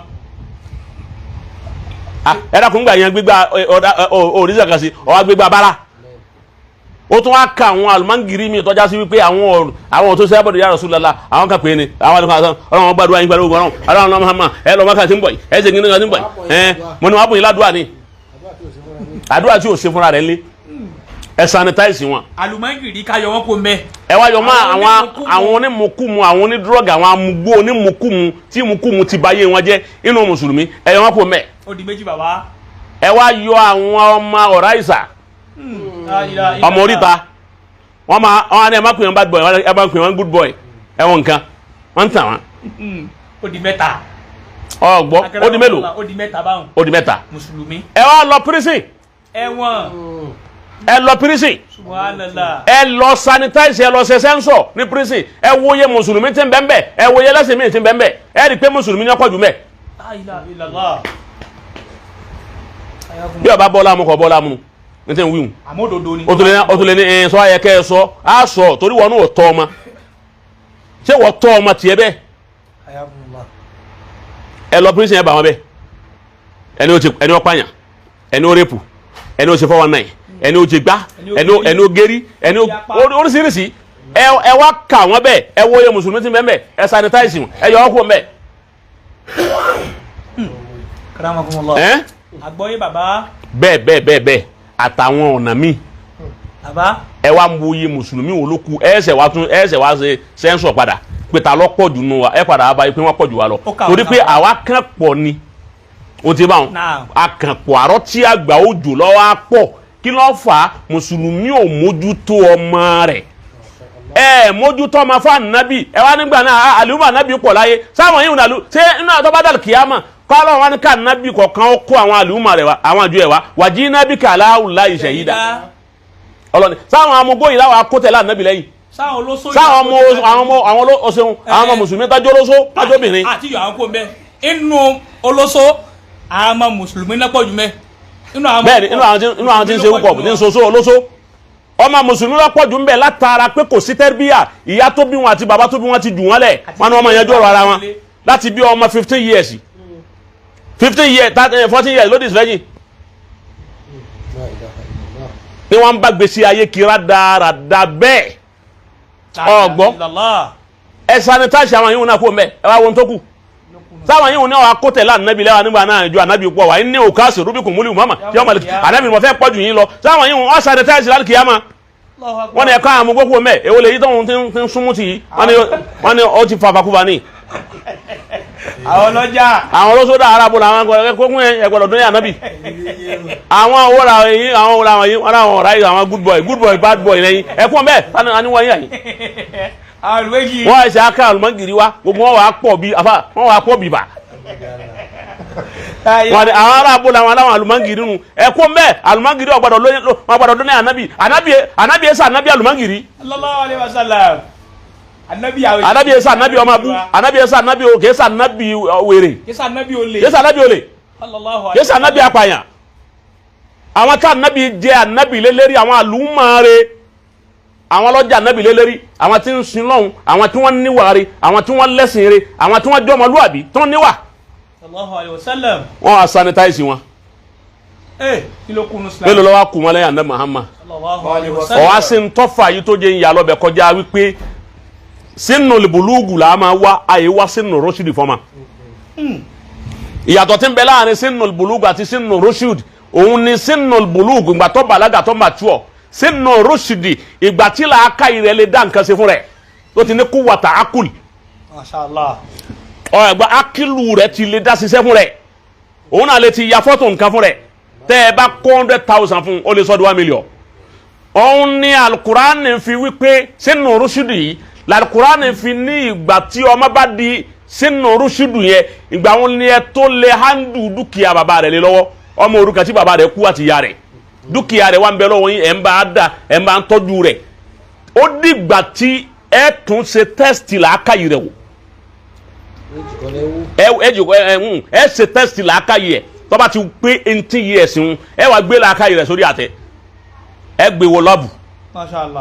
ẹ dákun gbà yẹn gbégbá òrìṣà kan sí ọwọ́ gbégbá bára ó tún wá ka àwọn àlùmọ́ngìrì mi tọ́já sí wípé àwọn tó sẹ́yà bọ̀dọ̀ ya Rasulullah àwọn kan pè é ní àwọn àlùkò àtàn ọlọ́run gbàdúrà yín gbàdúrà ọlọ́run ọlọ́run Muhammad ẹ lọ́ọ́ máka ti ń bọ̀ yìí ẹ ṣe kí ní kan ti ń bọ̀ yìí mo ní wàá bùn yín ládùúrà ni àdúrà tí ò ṣe fúnra rẹ̀ lé ẹ sanitize wọn. àlùmọ́ngìrì ká yọ wọn kó mbẹ. ẹ wá yọ mọ àwọn onímùkùmù àwọn onídúrọ́gì àwọn amúgbó onímùkùmù tí mùkùmù ti báyé wọn jẹ́ inú mùsùlùmí ẹ yọ wọn kó mbẹ. ó di méjì bàbá. ẹ wá yọ àwọn ọmọ ọ̀rá ìsà ọmọ oríta wọn ni ẹ má pè wọn bad boy ẹ má pè wọn good boy ẹ wọn nǹkan wọn ń tàn wọn. ó di mẹ́ta. ọgbọ́ ó di mélòó. ó di mẹ́ta báwọn. ó di mẹ́ta. mùsùlùmí. ẹ wá lọ prison. ẹ̀wọ̀n. ẹ lọ prison. Subhanallah. ẹ lọ sanitize ẹ lọ ṣe sẹ́ńsọ̀ ní prison ẹ wòye mùsùlùmí tí ń bẹ ń bẹ ẹ wòye lẹ́sìn míì tí ń bẹ ń bẹ ẹ rí i pé mùsùlùmí ní ọ̀pọ̀ jù mẹ́. bí ọba bọ́lá mu kọ bọ́lá mu ní tẹ́ ń wíwù. àmọ́dodo ni. o tún lè ní sọ ayẹkẹ́ ẹ sọ á sọ torí wọn náà tọ́ ọmọ ṣé wọ́n tọ́ ọmọ tiẹ̀ bẹ́ẹ̀. ẹ lọ prison ẹ bá wọn bẹ́ẹ̀ ẹni ó pààyàn ẹni ó rẹ́pù ẹni ó ṣe 419 ẹni ó jẹ gbá ẹni ó gérí ẹni oríṣiríṣi ẹ wá kà wọ́n bẹ́ẹ̀ ẹ wo iye mùsùlùmí ti bẹ́ẹ̀ ẹ sanitize wọn ẹ yọ ọ́ kó bẹ́ẹ̀. karamakumullah. àgbọ́yé bàbá. bẹ́ẹ̀ àtàwọn ọ̀nà míì. bàbá. ẹ wá mú iye mùsùlùmí wo ló kù ẹsẹ̀ wá ṣe sẹ́ńsọ̀ padà pé ta ló pọ̀ jù nù wa ẹ padà wá báyìí pé wọ́n pọ̀ jù wa lọ torí pé àwa kàn pọ̀ ni o ti bá wọn akànpọ̀ àrọ́ tí àgbà ó jò lọ́wọ́ á pọ̀ kí ló fà á mùsùlùmí ò mójútó ọmọ rẹ̀ mójútó ọmọ fún ànábì ẹ wá nígbà náà àlùmọ́ ànábì pọ̀ láyé sáwọn yìí nàlú ṣé inú àtọ́ dàlù kìámà kọ́lọ́ wọn ní ká ànábì kọ̀ọ̀kan ó kó àwọn àlùmọ́ rẹ̀ wá àwọn àjọ ẹ̀ wá wàjí nábì kàláwù láì ṣẹ̀yídà ọlọ́ni sáwọn amúgbóyìn láwọn akótẹ́lá ànábì lẹ́yìn sáwọn ọmọ mùsùlùmí tájọ́ olóso tájọ́bìnrin. àti yọ àwọn kò mẹ inú olóso àwọn mùsùlùmí náà pọ̀ jù mẹ́. bẹ́ẹ̀ni inú àwọn tí ń ṣe wúkọ̀ tí ń soso olóso ọmọ mùsùlùmí náà pọ̀ jù ń bẹ̀ látara pé kò sí tẹ́rbíyà ìyá tó bí wọn àti bàbá tó bí wọn ti jù wọn lẹ̀ wọn ni wọn máa yanjú ọ̀rọ̀ ara wọn láti bí ọmọ 15 years 14 years lódì ìsìlẹ́yìn ni wọ́n bá gbèsè ayé kira dáadáa bẹ́ẹ̀ ọgbọ́ ẹ sanitize àwọn yìí wọn náà kó mẹ́ ẹ wá wọn tó kù sáwọn yìí wọn náà wà kó tẹ̀lé ànábì lẹ́wà nígbà náà ju ànábì pọ̀ wà ní òkàsì rúbìkù múlì mọ́mà tí wọ́n mọ̀ ànábì mọ̀ fẹ́ pọ̀ jù yín lọ sáwọn yìí wọn sanitize láti kìyàmá wọn ni ẹ̀ka àmú gbogbo mẹ́ èwo lè yí tóun ti ń súnmú tì yí wọn ni ó ti fàfàkùfà ní. àwọn ọlọ́jà. àwọn olóṣòdà arábò làwọn ẹgbẹ́ ẹgbẹ́rún ọdún ní ànábì. àwọn owó làwọn yìí wọn làwọn ọ̀rá yìí àwọn good boy bad boy lẹ́yìn ẹ̀kún bẹ́ẹ̀ tani wọ́n yà yìí. wọ́n ẹ̀sẹ̀ aká àlùmọ́gìrì wa gbogbo wọn wà á pọ̀ bìbà. wọn ni àwọn arábò làwọn àlùmọ́gìrì nù ẹ̀kún bẹ́ẹ̀ àlùmọ́gìrì ọ̀gbọ̀dọ̀ lóní ànábì ẹ̀sẹ̀ ànábì àlùmọ́gìrì. Sallallahu alaihi wasallam. Anabi esa anabi ọmọ abu anabi esa anabi o kesa anabi wèrè kesa anabi olè kesa anabi apàyàn àwọn tá anabi jẹ anabi lélẹ́rí àwọn àlùmọ́ọ́rẹ́ àwọn ọlọ́jà anabi lélẹ́rí àwọn tí ń sin lọ́hùn àwọn tí wọ́n níwàre àwọn tí wọ́n lẹ́sìn rẹ̀ àwọn tí wọ́n jọ ọmọlúwàbí tí wọ́n níwà. Sallallahu alaihi wasallam. wọ́n á sanitize wọn. kilo kunu Islam. mélòó lọ́wọ́ kù wọn lẹ́yìn anabi Muhammad. Sallallahu alaihi wasallam. ọ̀wá sí ń tọ́fà yìí tó jẹ́ ìyá lọ́bẹ̀ kọjá wípé sínú libulugu la máa wá àyè wá sínú rọ́ṣídì fọ́mà ìyàtọ̀ tí ń bẹ láàrin sínú libulugu àti sínú rọ́ṣídì òun ni sínú libulugu ìgbà tó bàlágà tó mature sínú rọ́ṣídì ìgbà tí làákà rẹ̀ lè dá nǹkan ṣe fún rẹ̀ tó ti ní quwwata akul mashallah ẹgbà akilu rẹ̀ ti lè dá ṣiṣẹ́ fún rẹ̀ òun náà lè ti ya fọ́tò nǹkan fún rẹ̀ tẹ́ ẹ bá 100,000 fún ó lè sọ di 1 million òun ni alukur'an fi wípé sínú rọ́ṣídì yìí lálùkùránì fi ní ìgbà tí ọmọ bá di sínú rúṣùdù yẹn ìgbà wọn ni ẹ tó lè handù dúkìá bàbá rẹ̀ lé lọ́wọ́ ọmọ òrukàn tí bàbá rẹ̀ kú àti ìyá rẹ̀ dúkìá rẹ̀ wà ń bẹ lọ́wọ́ yín ẹ̀ ń bá dà ẹ̀ ń bá ń tọ́jú rẹ̀ ó dìgbà tí ẹ tún ṣe tẹ́sítì làákàyè rẹ̀ wò ẹ ṣe test làákàyè tó bá ti pé 18 years ń ẹ wá gbé làákàyè rẹ̀ sórí àtẹ ẹ gbé wo lọ́bù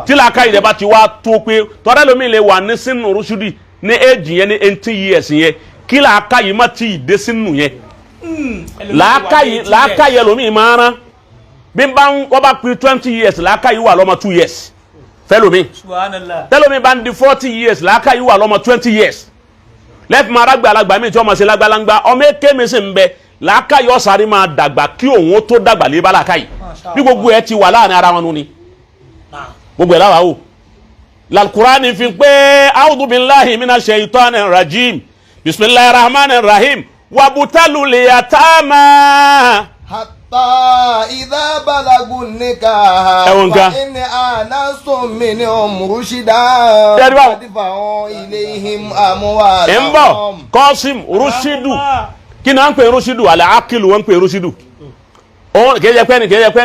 tí làákàyè rẹ̀ bá ti wá tó pé tọ́lá lómi lè wà ní sínú rúṣùdì ní èjì yẹn ní 18 years yẹn kí làákàyè má ti dé sínú yẹn làákàyè lómi máa rán bí wọ́n bá pé 20 years làákàyè wà lọ́mọ 2 years fẹ́lómi tẹ́lómi bá ń di 40 years làákàyè wà lọ́mọ 20 years lẹ́fì máa rágbà alágbà mi tí wọ́n máa ṣe lágbàlágbà ọmọ èké mi sì ń bẹ làákàyè ọ̀sàrí máa dàgbà kí òun tó dàgbà lé bá làákàyè bí gbogbo ẹ ti wà láàrin ara wọn nù ni gbogbo ẹ láwàá o lalkurani fi pé a'udhu billahi minash shaitanir rajim bismillahir rahmanir rahim wabutalu liyatama hatta idha balagu nikaha fa in anastum minhum rushida fadfa'u ilayhim amwalahum qasim rushidu kí ni wọ́n ń pè rushidu al-aqilu wọ́n ń pè rushidu kéje pé ni kéje pé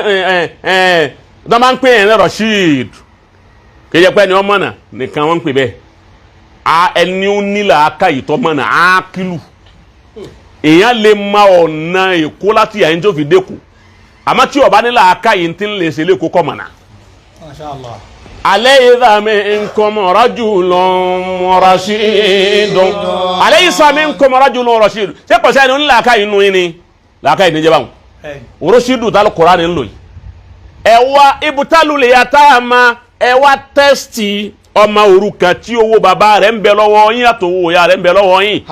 tó máa ń pè yẹn rashid kéje pé ni wọ́n mọ̀nà nìkan wọ́n ń pè bẹ́ẹ̀ ẹni ó nílà aka ìtọ́ mọ̀nà aqilu èèyàn lè ma ọ̀nà èkó láti yàyín tó fi dẹ́kù àmọ́ tí ọba nílà aka yìí ti ń lè ṣe lẹ́kọ̀ọ́ kọ́ mọ̀nà. alaysa minkum rajulun rashidun alaysa minkum rajulun rashidun ṣé kò sẹ́ni onílà aka yìí nù yín ni làákà yìí ní jẹ́ báwọn rọ́ṣídù tá Al-Qur'an ní lò yìí ẹ wá ibùtálù lè yàtá àmà ẹ wá tẹ́sítì ọmọ òrukàn tí owó bàbá rẹ̀ ń bẹ lọ́wọ́ yín àti owó ìyá rẹ̀ ń bẹ lọ́wọ́ yín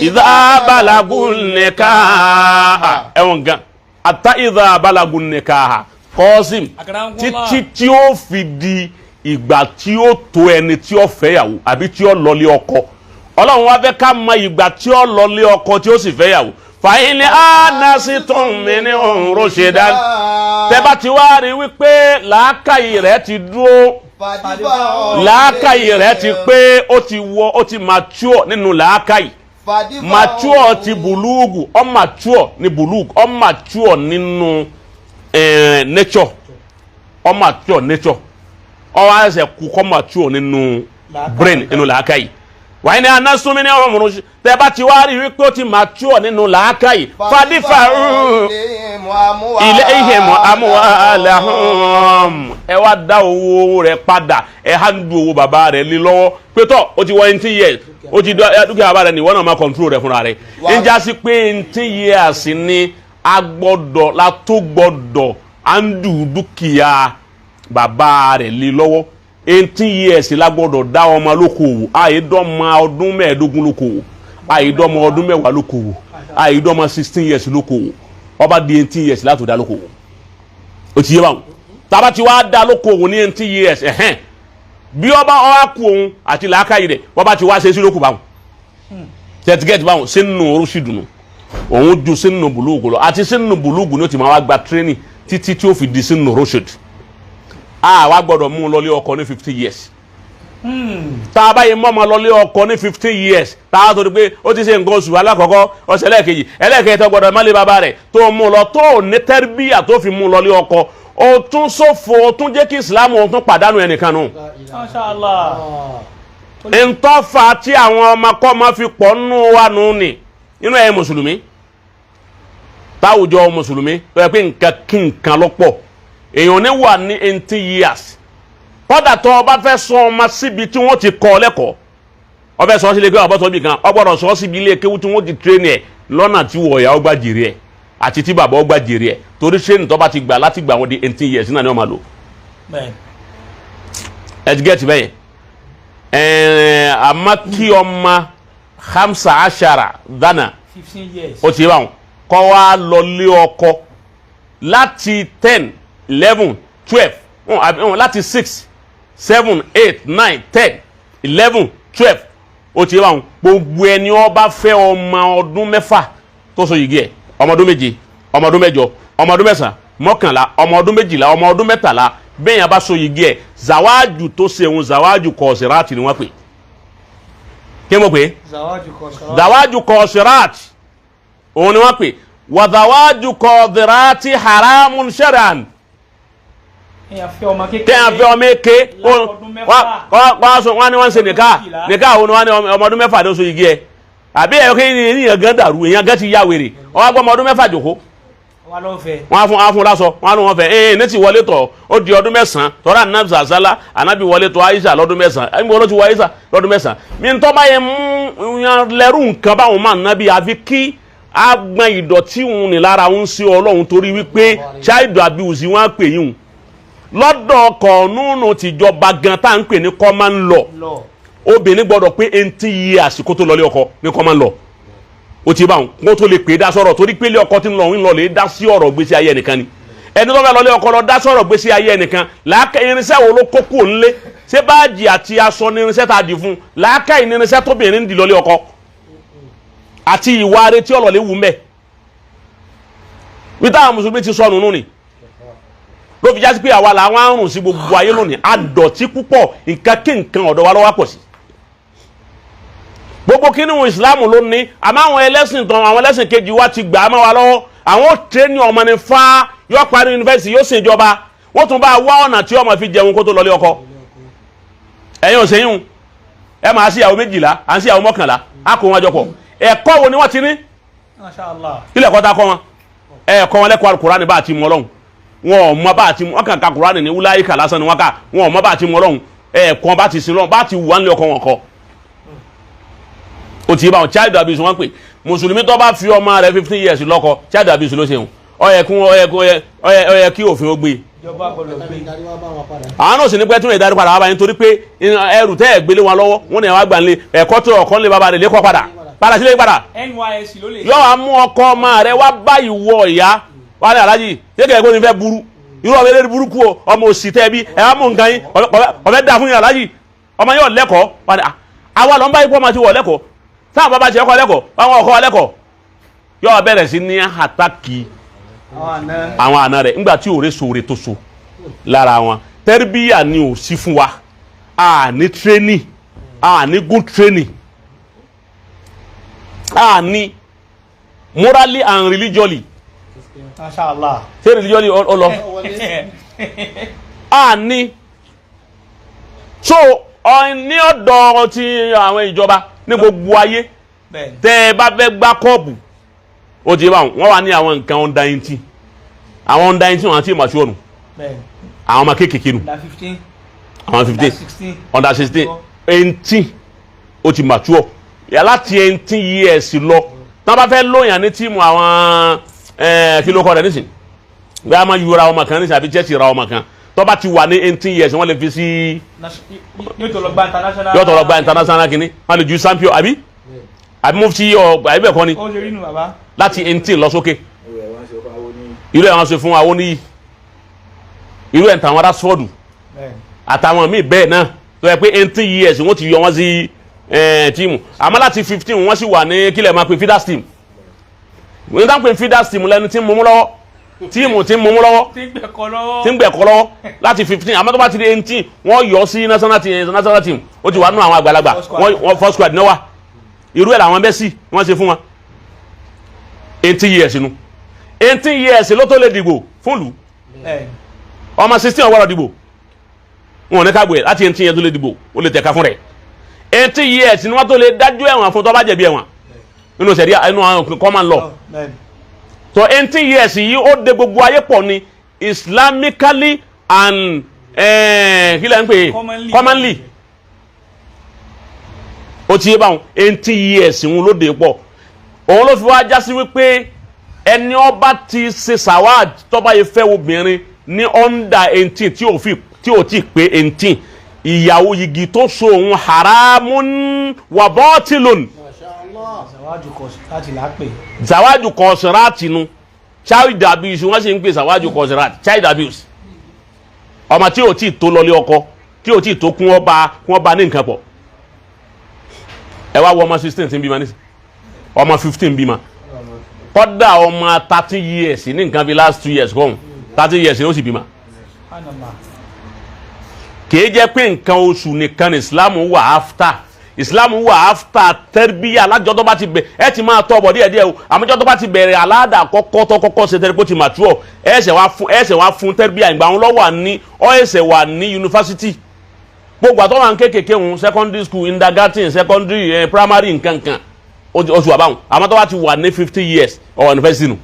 idha balagun nikaha ẹ̀wọ̀n gan àtà idha balagun nikaha Qasim títí tí ó fi di ìgbà tí ó tó ẹni tí ó fẹ́yàwó àbí tí ó lọlé ọkọ Ọlọ́run wá fẹ́ ká mọ ìgbà tí ó lọlé ọkọ tí ó sì fẹ́yàwó fàyínní anasitun minhum rushdan tẹ́ bá ti wá rí wípé làákàyè rẹ̀ ti dúró làákàyè rẹ̀ ti pé ó ti mature nínú làákàyè mature ti bùlúùgù ọ mature ní bùlúùgù ọ mature nínú nature ọ mature nature ọ wá ẹsẹ̀ kú kọ́ mature nínú brain nínú làákàyè wàá ní anásúnmí ní ọmọ mọ̀rún tẹ́ bá ti wá rí wípé ó ti mature nínú làákàyè fàdífà ilayhim amwalahum ẹ wá dá owó rẹ̀ padà ẹ handle owó bàbá rẹ̀ lé lọ́wọ́ pé tọ́ ó ti wọ 18 years ó ti dúkìá bàbá rẹ̀ ní wọ́n náà máa control rẹ̀ fúnra rẹ̀ ń já sí pé 18 years ni agbọ́dọ̀ látó gbọ́dọ̀ handle dúkìá bàbá rẹ̀ lé lọ́wọ́ 18 years la gbọ́dọ̀ dá ọmọ lókòwò àìdọ́mọ ọdún 15 lókòwò àìdọ́mọ ọdún 10 lókòwò àìdọ́mọ 16 years lókòwò ọba di 18 years látò dá lókòwò ó ti yé báwọn tàbá ti wá dá lókòwò ní 18 years bí ọba ọwá kú òun àti làákàyè rẹ̀ bọ́ba ti wá ṣe sí lókù báwọn tẹ̀tígẹ́tì báwọn sínú orúṣì dùnú òun ju sínú bùlúùgù lọ àti sínú bùlúùgù ni ó ti máa wá gba tírénì títí tí ó fi di sínú orúṣì wá gbọ́dọ̀ mú un lọlé ọkọ ní 50 years tá a bá yẹ mọ́ ọmọ lọlé ọkọ ní 15 years tá a tó di pé ó ti ṣe nǹkan oṣù alákọ̀ọ́kọ́ ọ̀sẹ̀ ẹlẹ́ẹ̀kejì ẹlẹ́ẹ̀kejì gbọ́dọ̀ má lé bàbá rẹ̀ tó mú un lọ tó ní tẹ́rbíyà tó fi mú un lọlé ọkọ ó tún ṣòfò ó tún jẹ́ kí ìsìlámù ó tún pàdánù ẹnìkan nù. Mashallah. ntọ́fà tí àwọn ọmọkọ́mọ fi pọ̀ nù wà nù ní inú ẹ̀ mùsùlùmí táwùjọ mùsùlùmí tó yẹ pé nǹkan kí nǹkan lọ́pọ̀ èèyàn ní wà ní 18 years kódà tó o bá fẹ́ sọ ọmọ síbi tí wọ́n ti kọ́ lẹ́kọ̀ọ́ o fẹ́ sọ sílé pé ọ̀bọ̀tọ̀ bì kan o gbọ́dọ̀ sọ síbi ilé kéwú tí wọ́n ti train ẹ̀ lọ́nà tí wọ̀ ọ̀yà ọgbà jèrè ẹ̀ àti tí bàbá ọgbà jèrè ẹ̀ torí training tó bá ti gbà láti gbà wọ́n di 18 years náà ni wọ́n máa lò. ẹ ti gẹ́tì bẹ́yẹn àmọ́ kí ọmọ hamsa ashara dana 15 years ó ti bá wọn kọ́ wa lọ lé ọkọ láti 10 11 12 láti 6 7 8 9 10 11 12 ó ti bá wọn gbogbo ẹni ó bá fẹ́ ọmọ ọdún mẹ́fà tó so yìí ẹ̀ ọmọ ọdún méje ọmọ ọdún mẹ́jọ ọmọ ọdún mẹ́sàn mọ́kànlá ọmọ ọdún méjìlá ọmọ ọdún mẹ́tàlá bẹ́ẹ̀ yẹn bá so yìí ẹ̀ zawájú tó ṣe òun zawájú kọ̀ọ̀sìráàtì ni wọ́n pè kí mo pè zawájú kọ̀ọ̀sìráàtì òun ni wọ́n pè wà zawájú kọ̀ọ̀sìráàtì haramun shar'an kéèyàn fẹ́ ọmọ èké wọ́n ní wọ́n ń ṣe nìka òun ni wọ́n ní ọmọ ọdún mẹ́fà tó so yìí ẹ̀ àbí ẹ̀ kí ènìyàn gan dàrú èèyàn gan ti yá wèrè ọwọ́ agbọ́mọ ọdún mẹ́fà jòkó wọ́n á fún lásọ wọ́n á lọ́ wọn fẹ́ ní ti wọlé tọ̀ ó di ọdún mẹ́sàn-án tọ́ra anabi sàlá anabi wọlé tọ̀ Aisha lọ́dún mẹ́sàn-án ẹni wọlé ti wọ Aisha lọ́dún mẹ́sàn-án mi ń tọ́ báyẹn mú yan lẹ́rù nǹkan báwọn máa nábì àfi kí agbọn ìdọ̀tí òun ní lára òun sí Ọlọ́run torí wípé child abuse wọn á pè yín lọ́dọ̀ kọ̀ọ̀nùnù tìjọba gan tá à ń pè ní common law obìnrin gbọ́dọ̀ pé 18 years kó tó lọlé ọkọ ní common law ó ti bá wọn kó tó lè pè é dá sọ̀rọ̀ torí pé ilé ọkọ tí ń lọ lè dá sí ọ̀rọ̀ gbèsè ayé ẹnìkan ni ẹni tó fẹ́ lọlé ọkọ lọ dá sọ̀rọ̀ gbèsè ayé ẹnìkan làákà irinṣẹ́ wo ló kókó ńlé ṣé báàjì àti aṣọ ní irinṣẹ́ tá a dì fún làákà irinṣẹ́ tóbìnrin ń di lọlé ọkọ àti ìwà rẹ̀ tí ọlọ́lẹ̀ wù mẹ́ wíta àwọn mùsùlùmí ti sọnù nù ni ló fi jásí pé àwa làwọn àrùn sí gbogbo ayé lónìí àdọ̀tí púpọ̀ nǹkan kí nǹkan ọ̀dọ̀ wa lọ́wọ́ pọ̀ sí gbogbo kí ni wọn ìsìláàmù ló ní àmọ́ àwọn ẹlẹ́sìn tán àwọn ẹlẹ́sìn kejì wa ti gbà á mọ́ wa lọ́wọ́ àwọn tẹ́ni ọmọ ní fa yóò parí yunifásitì yóò sìn ìjọba wọ́n tún bá wá ọ̀nà tí ọmọ fi jẹun kó tó lọlé ọkọ ẹ̀yin ò sẹ́yìn ẹ máa sí ìyàwó 12 à ń sí ìyàwó 11 á kó wọn jọ pọ̀ ẹ̀kọ́ wo ni wọ́n ti ní ilẹ̀ ẹ̀kọ́ ta kọ́ wọn ẹ̀kọ́ wọn lẹ́kọ̀ọ́ Kùránì bá ti mú Ọlọ́run wọn ò mọ bá ti mú wọn kàn ka Kùránì ní wúláyíkà lásán ni wọn kà wọn ò mọ bá ti mú Ọlọ́run ẹ̀kọ́ bá ti sin Ọlọ́run bá ti wù wá nílé ọkọ wọn kọ́ o ti bá wọn child abuse wọn pè mùsùlùmí tó bá fi ọmọ rẹ̀ 15 years lọ́kọ child abuse ló ṣe hùn ó yẹ kí òfin ó gbé àwọn náà sì ní pẹ́ tún lè darí padà wá báyìí nítorí pé ẹrù tẹ́ ẹ̀ gbélé wọn lọ́wọ́ wọn ni wọ́n gbà ń lé ẹ̀kọ́ tó ọkọ́ lé bàbá rẹ̀ lé kọ́ padà sílé padà yọ àmú ọkọ ọmọ rẹ̀ wá bá ìwọ ìyá wà ní alájì kékeré kó ní fẹ́ burú irú ọmọ eré burúkú o ọmọ òsì tẹ́ bí ẹ wá mú nǹkan yín ọ̀fẹ́ dà fún yín alájì ọmọ yóò lẹ́kọ̀ọ́ wà ní àwa lọ́n bá ipò ọmọ ti wọ̀ lẹ́kọ̀ọ́ táwọn bàbá ti ẹ̀kọ́ lẹ́kọ̀ọ́ báwọn ọkọ̀ lẹ́kọ̀ọ́ yọ bẹ̀rẹ̀ sí ní àtàkì àwọn àna rẹ̀ nígbà tí òre sòre tó so lára wọn tẹ́rìbíyà ni ò sí fún wa a ní training a ní good training a ní morally and religiously Mashallah ṣé religiously ọlọ a ní so ní ọ̀dọ̀ ti àwọn ìjọba ní gbogbo ayé tẹ́ ẹ bá fẹ́ gbá kọ́ọ̀bù ó ti bá wọn wà ní àwọn nǹkan under 18 àwọn under 18 wọn àti ìmọ̀ṣú ọ̀nù àwọn ọmọ kéékèèké nù àwọn 15 under 16 18 ó ti mature yà láti 18 years lọ tán bá fẹ́ lóyàn ní tíìmù àwọn kí ló kọ́ rẹ̀ nísìn bí a máa yú ra ọmọ kan nísìn àbí Chelsea ra ọmọ kan tó bá ti wà ní 18 years wọ́n lè fi sí yóò tọ̀lọ̀ gba international kìíní wọ́n lè ju champion àbí mufti àbí bẹ́ẹ̀ kọ́ ni láti 18 lọ sókè irú ẹ̀ wọ́n ṣe fún àwọn oníyì irú ẹ̀ tàwọn Rashford àtàwọn míì bẹ́ẹ̀ náà tó yẹ pé 18 years wọ́n ti yọ wọ́n sí tíìmù àmọ́ láti 15 wọ́n sì wà ní kílẹ̀ máa pe feeders team wọ́n dá pé feeders team lẹ́nu tí ń mú lọ́wọ́ tíìmù tí ń mú lọ́wọ́ tí ń gbẹ̀kọ́ lọ́wọ́ láti 15 àmọ́ tó bá ti di 18 wọ́n yọ sí national team ó ti wà nínú àwọn àgbàlagbà wọ́n first squad náà wà irú ẹ̀ làwọn Messi wọ́n ṣe fún wọn 18 years nu 18 years ló tó lè dìbò fún lù ọmọ 16 ọwọ́rọ̀ dìbò wọn ò ní ká gbé láti 18 years tó lè dìbò ó lè tẹ̀ka fún rẹ̀ 18 years ni wọ́n tó lè dájú ẹ̀wọ̀n fún tó bá jẹ̀bi ẹ̀wọ̀n nínú sẹ̀ríà inú àwọn common law so 18 years yìí ó de gbogbo ayé pọ̀ ni islamically and kí lẹ́ ń pè commonly ó ti yé báwọn 18 years ń ló dé pọ̀ òun ló fi wá já sí wípé ẹni ọba ti ṣe sàwáàd tọ́ba yìí fẹ́ obìnrin ní under 18 tí ò tí pé 18 ìyàwó yìgì tó so òun haramun wa batilun zawaju kọsirati nu child abuse wọ́n sì ń pè zawaju kọsirati child abuse ọmọ tí ò tí tó lọlé ọkọ tí ò tí tó kún ọba ní nǹkan pọ̀ ẹ wá wọ ọmọ 16 tí ń bímọ nísìn ọmọ 15 bímọ kódà ọmọ 30 years ní nǹkan bí last 2 years kọ́hún 30 years ni ó sì bímọ kìí jẹ́ pé nǹkan oṣù nìkan ní Islam wà after tẹ́rbíyà alájọ́ tó bá ti bẹ̀ ẹ ti máa tọ́ ọ̀bọ̀ díẹ̀díẹ̀ o àmọ́jọ́ tó bá ti bẹ̀rẹ̀ aláàdà kọ́kọ́ ṣe tẹ́rẹ́ pé ó ti mature ẹ̀ṣẹ̀ wá fún tẹ́rbíyà ìgbà wọn lọ́wọ́ ní ẹ̀ṣẹ̀ wà ní yunifásitì gbogbo àtọ́wà ń kékèké wọn secondary school kindergarten secondary primary nkankan oṣù àbáwọn àmọ́ tó bá ti wà ní 50 years ọwọ́ university nù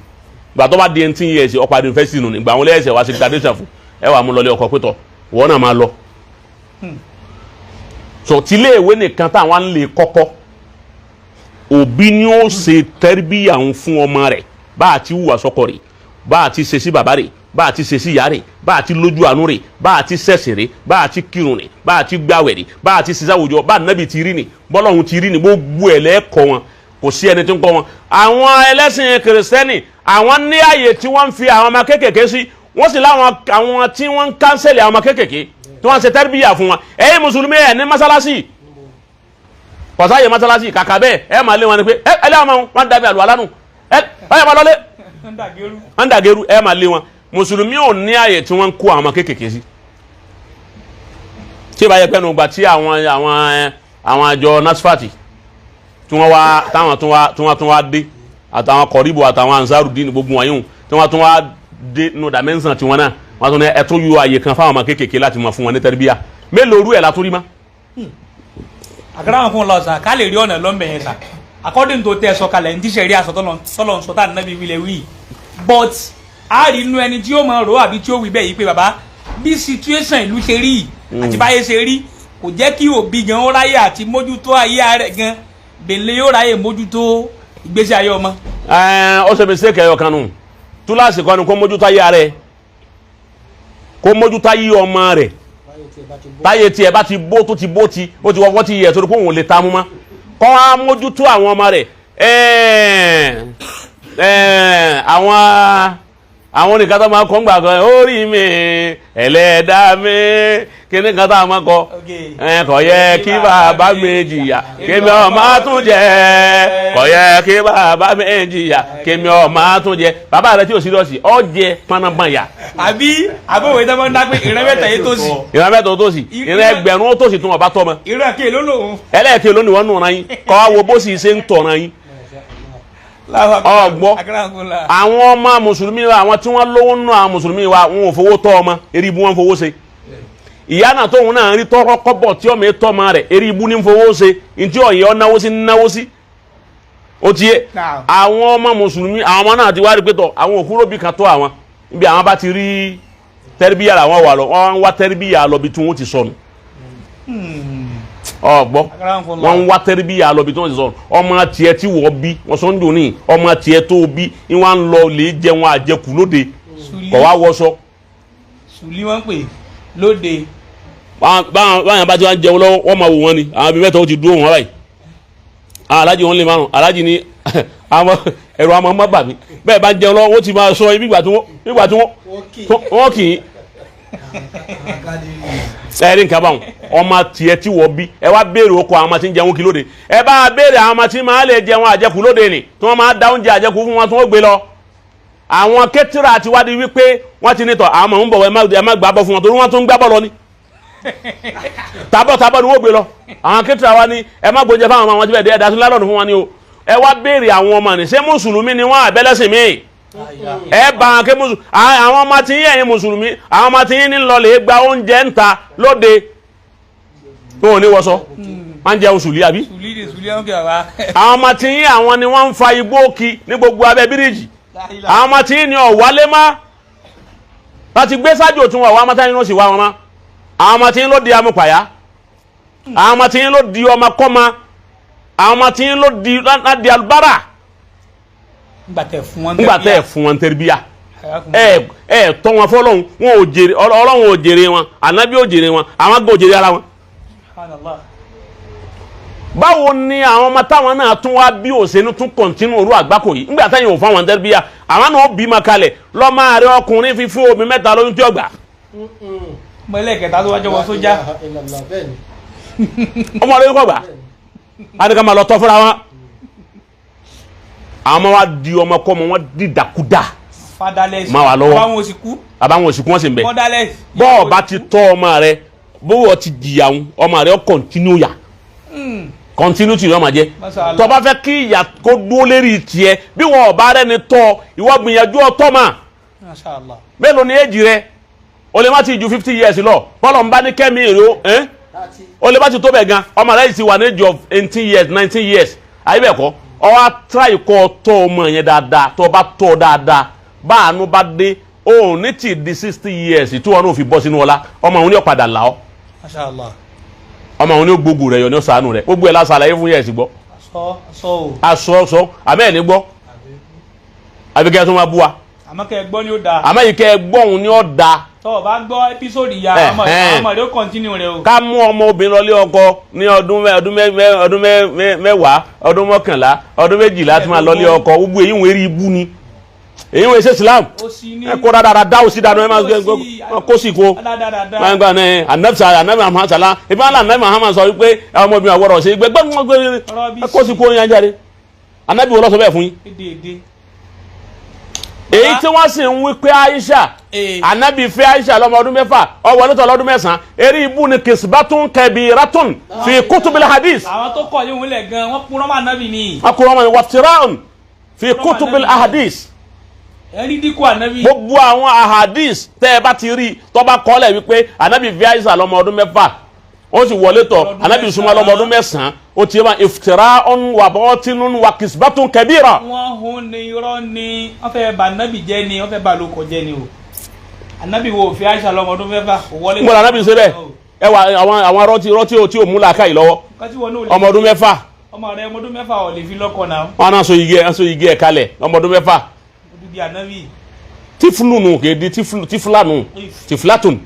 gbà tó bá di 18 years ọ̀pá university nù nígbà wọn lẹ́yẹsẹ̀ wá sí graduation fún ẹ wà mú lọlé ọkọ̀ pétọ̀ wọ́n náà máa lọ. so tílé ìwé nìkan táwọn lè kọ́kọ́ òbí ni ó ṣe tẹ́rìbíyà ń fún ọmọ rẹ̀ bá a ti hùwà sọ́kọ rẹ̀ bá a ti ṣe sí bàbá rẹ̀ bá a ti ṣe sí ìyá rẹ̀ bá a ti lójú àánú rẹ̀ bá a ti ṣẹ̀sìn rẹ̀ bá a ti kírun rẹ̀ bá a ti gbàwẹ̀ rẹ̀ bá a ti ṣiṣẹ́ àwùjọ bá a nábì ti rí ni bọ́lọ́hun ti rí ni gbogbo ẹ̀ lẹ́ẹ̀kọ́ wọn kò sí ẹni tí ń kọ́ wọn. àwọn ẹlẹ́sìn kìrìsìtẹ́nì àwọn ní àyè tí wọ́n ń fi àwọn ọmọ kéékèèké sí wọ́n sì láwọn àwọn tí wọ́n ń kánsẹ̀lì àwọn ọmọ kéékèèké tí wọ́n ń ṣe tẹ́rìbíyà fún wọn. ẹ̀yin mùsùlùmí ẹ̀ ní mọ́sálásì kọ̀sáyè mọ́sálásì kàkà bẹ́ẹ̀ ẹ̀ máa lé wọn ni pé ẹ̀ ẹ̀ lé àwọn wọn dàbí àlùwàlá nù ẹ̀ ẹ̀ máa lọlé ẹ̀ ń dàgẹ́rù ẹ̀ máa lé wọn. mùsùlùmí ò ní àyè tí wọ́n ń kó àwọn ọmọ kéékèèké sí. tí ìbá yẹ pẹ́nu gbà tí àwọn àjọ nasfati tí wọ́n wá táwọn tún wá dé àtàwọn kọ̀ríbù àtàwọn ansarudin gbogbo wọn yìí tí wọ́n tún wá dé nù dàmẹ́nsàn tiwọn náà wọ́n tún ní ẹ tún yọ àyè kan fáwọn ọmọ kéékèèké láti mọ̀ fún wọn ní tẹ́rìbíyà mélòó rú ẹ̀ látúrí má. àkàrà wọn fún un lọ sà ká lè rí ọ̀nà lọ́nbẹ̀ yẹn sà according to tẹ́ ẹ sọ kalẹ̀ ní tíṣẹ̀rí àsọtọ́lọ́ sọtá nàbí wílẹ̀ wí but a rí inú ẹni tí ó máa rò àbí tí ó wí bẹ́ẹ̀ yìí pé bàbá bí situation ìlú ṣe rí àti báyé ṣe rí kò jẹ́ kí òbí gan ó ráyè àti mójútó ayé rẹ̀ gan bèlè yóò ráyè mójútó ìgbésí ayé ọmọ. ó ṣe mistake ẹyọ kan nù túláàsì kan ni kó mójútó ayé rẹ̀ kó mójútó ayé ọmọ rẹ̀ táyé tiẹ̀ bá ti bó tó ti bó ti ó ti wọ́pọ̀ ti yẹ torí pé òun lè ta mú mọ́ kó wá mójútó àwọn ọmọ rẹ̀ àwọn nìkan tó máa kọ́ ń gbà kan orí mi ẹlẹ́dàá mi kíní kan tó máa kọ́ kò yẹ kí bàbá mi jìyà kémi ọmọ tún jẹ kò yẹ kí bàbá mi jìyà kémi ọmọ tún jẹ bàbá rẹ tí ò síríọ̀sì ọ jẹ panabanya. àbí àbẹ̀wò ìdámọ̀ ń dá pé ìran mẹ́ta yìí tó sì. ìran mẹ́ta tó sì ìran ẹgbẹ̀rún tó sì tún ọba tọ́ mọ. ìran kí èló lòun. ẹlẹ́ẹ̀kẹ́ lónìí wọ́n nù ra yín kọ́ wá wo bó sì ṣe ń tọ̀ra yín ọgbọ́ àwọn ọmọ mùsùlùmí wa àwọn tí wọ́n lówó nù àwọn mùsùlùmí wa wọn ò fowó tọ́ ọmọ eribu wọn fowó ṣe ìyá náà tóun náà rí tọ́kọ́ kọ́bọ̀ tí ọmọ ètò ọmọ rẹ̀ eribu ní fowó ṣe ntí ọ̀yẹ́ ọ náwó sí ó ti yé àwọn ọmọ mùsùlùmí àwọn ọmọ náà ti wá rí pé tọ àwọn òkúrò bí kan tó àwọn níbi àwọn bá ti rí tẹ́rìbíyà làwọn wà lọ wọ́n wá tẹ́rìbíyà lọ bí tí wọ́n ti sọnù ọgbọ wọn wá tẹribíyà lọ bí tí wọn ti sọ ọmọ tiẹ̀ tí wọ́n bí wọn sọ ń dùn ní ọmọ tiẹ̀ tó bí wọn ń lọ lè jẹun àjẹkù lóde kọ wá wọṣọ. sùlí wọn pè lóde. báyọ̀ bá ti wá ń jẹun lọ́wọ́ wọ́n máa wò wọ́n ni àwọn bíi mẹ́ta ó ti dúró wọn báyìí alájí wọn lè márùn alájí ni ẹ̀rọ àmọ́ má bà mí bẹ́ẹ̀ bá ń jẹun lọ́wọ́ wọ́n ti máa sọ ibi ìgbà tí wọ́n kì í ẹ̀rí nǹkan báwọn ọmọ tiẹ̀ tí wọ́n bí ẹ wá béèrè oko àwọn ọmọ tí ń jẹun kí lóde ẹ bá béèrè àwọn ọmọ tí máa lè jẹun àjẹkù lóde ni tí wọ́n máa dá oúnjẹ àjẹkù fún wọn tí wọ́n gbé lọ àwọn kẹtìrà ti wádìí wípé wọ́n ti nítọ̀ àwọn ọmọ ń bọ̀ ẹ má gbà bọ́ fún wọn torí wọ́n tún ń gbá bọ́ lọ ni tabọ́ ni wọ́n gbé lọ àwọn kẹtìrà wa ni ẹ má gbóúnjẹ fáwọn ọmọ wọn ti bẹ̀ dé ẹ̀dá sí lálọ́ọ̀nù fún wọn ni o ẹ wá béèrè àwọn ọmọ ni ṣé mùsùlùmí ni wọ́n àbẹ́lẹ́sìn míì ẹ bá wọn ké mùsùlùmí àwọn ọmọ tí yín ẹ̀yin mùsùlùmí àwọn ọmọ tí yín ní lọ lè gba oúnjẹ ń ta lóde wọn ò ní wọṣọ wọn ń jẹun sùlí àbí àwọn ọmọ tí yín àwọn ni wọ́n ń fa igbó kí ní gbogbo abẹ́ bíríìjì àwọn ọmọ tí yín ni ọ̀wálé má láti gbé sájò tún wà wá ọmọ tí yín ló sì wá wọn má àwọn ọmọ tí yín ló di amúpàyà àwọn ọmọ tí yín ló di ọmọ kọ́mọ àwọn ọmọ tí yín ló di alubára ngbàtẹ́ fún wọn tẹ́rìbíyà ẹ tọ́ wọn fọlọ́hún wọn ò jèrè ọlọ́hún ò jèrè wọn ànábì ò jèrè wọn àwọn gbọ́ ò jèrè ara wọn. báwo ni àwọn ọmọ táwọn náà tún wá bí òsèlú tún kọ̀ntínú òru àgbákò yìí ngbà táyìn ò fún àwọn tẹ́rìbíyà àwọn náà bí ma kalẹ̀ lọ́mọ àrẹ ọkùnrin fífún omi mẹ́ta lóyún tí ó gbà. mọ́lẹ̀ kẹta tó wájú wọn sójà. ọmọ rẹ kọ́ gbà á ní ká máa lọ tọ́ fúnra wọn àwọn wa di ọmọ kọ́ ọmọ wọn di dàkúdà máa wà lọ́wọ́ àbáwọn òsìkú wọn sì ń bẹ bọ́ọ̀ bá ti tọ́ ọmọ rẹ bówó ti jìyà ọmọ rẹ kọ́ntínú yà kọ́ntínú tì ní ọmọ jẹ tó bá fẹ́ kí ìyà kó dúró lérí tiẹ̀ bí wọn ọba rẹ ni tọ́ ìwọ gbìyànjú ọtọ́ mà mélòó ni èjì rẹ o lè má ti ju 50 years lọ bọ́lọ̀ ń bá ní kẹ́mi èrò o lè má ti tó bẹ̀ gan ọmọ rẹ yìí ti wà ní age of 18 years 19 years àyè bẹ̀ kọ́ ọwọ́ try kọ́ tọ́ ọmọ yẹn dáadáa tó bá tọ́ dáadáa bá àánú bá dé ó ní ti di 60 years tí wọn náà fi bọ́ sínú ọlá ọmọ òun ní ọ̀padà là ọ́ ọmọ òun ní gbogbo rẹ̀ yọ ní ọ̀sánú rẹ̀ gbogbo ẹ̀ lásàlàyé fún yẹ̀sì gbọ́ aṣọ àmẹ́ ẹ̀ ní gbọ́ àbíkẹ́ tó máa bú wa àmọ́ kẹ́ ẹ gbọ́ ni ó da àmọ́ yìí kẹ́ ẹ gbọ́ òun ni ó da tọ́ ọ bá gbọ́ ẹ́písòdì ya ọmọ rẹ̀ ó kọ́ntínú rẹ̀ o. ká mú ọmọ obìnrin lọlé ọkọ ní ọdún mẹ́wàá ọdún mọ́kànlá ọdún méjìlá tí máa lọlé ọkọ gbogbo èyí wọ́n rí ibú ni èyí wọ́n ṣe Islam ẹ kó dáadáa dá òsì dáadáa ẹ máa kó sì kó máa ń gbà ní anabi Muhammad sala ìbá anabi Muhammad sọ wípé ọmọbìnrin àwọ̀rọ̀ ṣe gbẹgbẹ́ kó sì kó yẹn jáde anabi wọ́n lọ sọ bẹ́ẹ̀ fún yín. èyí tí wọ́n sì ń wí pé Aisha anabi fẹ́ Aisha lọ́mọ ọdún mẹ́fà ọwọ́ lọ́tọ̀ lọ́dún mẹ́sàn-án eré ibú ni kìsìbátún kẹbìrátún fi kutubil hadith. àwọn tó kọ̀ yín wọlé gan wọ́n kúrọ́ mọ́ anabi ni. wọ́n kúrọ́ mọ́ wàtíràn fi kutubil hadith. ẹni dínkù anabi. gbogbo àwọn ahadith tẹ́ ẹ bá ti rí tó bá kọ́lẹ̀ wípé anabi fẹ́ Aisha lọ́mọ ọdún mẹ́fà ó sì wọlé tọ̀ anabi súnmọ́ lọ́mọ ọdún mẹ́sàn-án ó ti yẹ iftira'un wa batilun wa kisbatun kabira. wọ́n hun ni irọ́ ni wọ́n fẹ́ bà anabi jẹ́ ni wọ́n fẹ́ bà lóko jẹ́ ni o anabi wo fi Aisha lọ́mọ ọdún mẹ́fà wọlé. ngbọ́dọ̀ anabi ṣe bẹ́ẹ̀ ẹ wà àwọn rọ́tí tí ò mú làákà yìí lọ́wọ́ ọmọ ọdún mẹ́fà. ọmọ rẹ ọmọ ọdún mẹ́fà ò lè fi lọ́kọ náà. wọn náà so igi ẹ kalẹ̀ ọmọ ọdún mẹ́fà. odidi anabi. tífúlùnù kèédi tífúlànù tífúlàtùn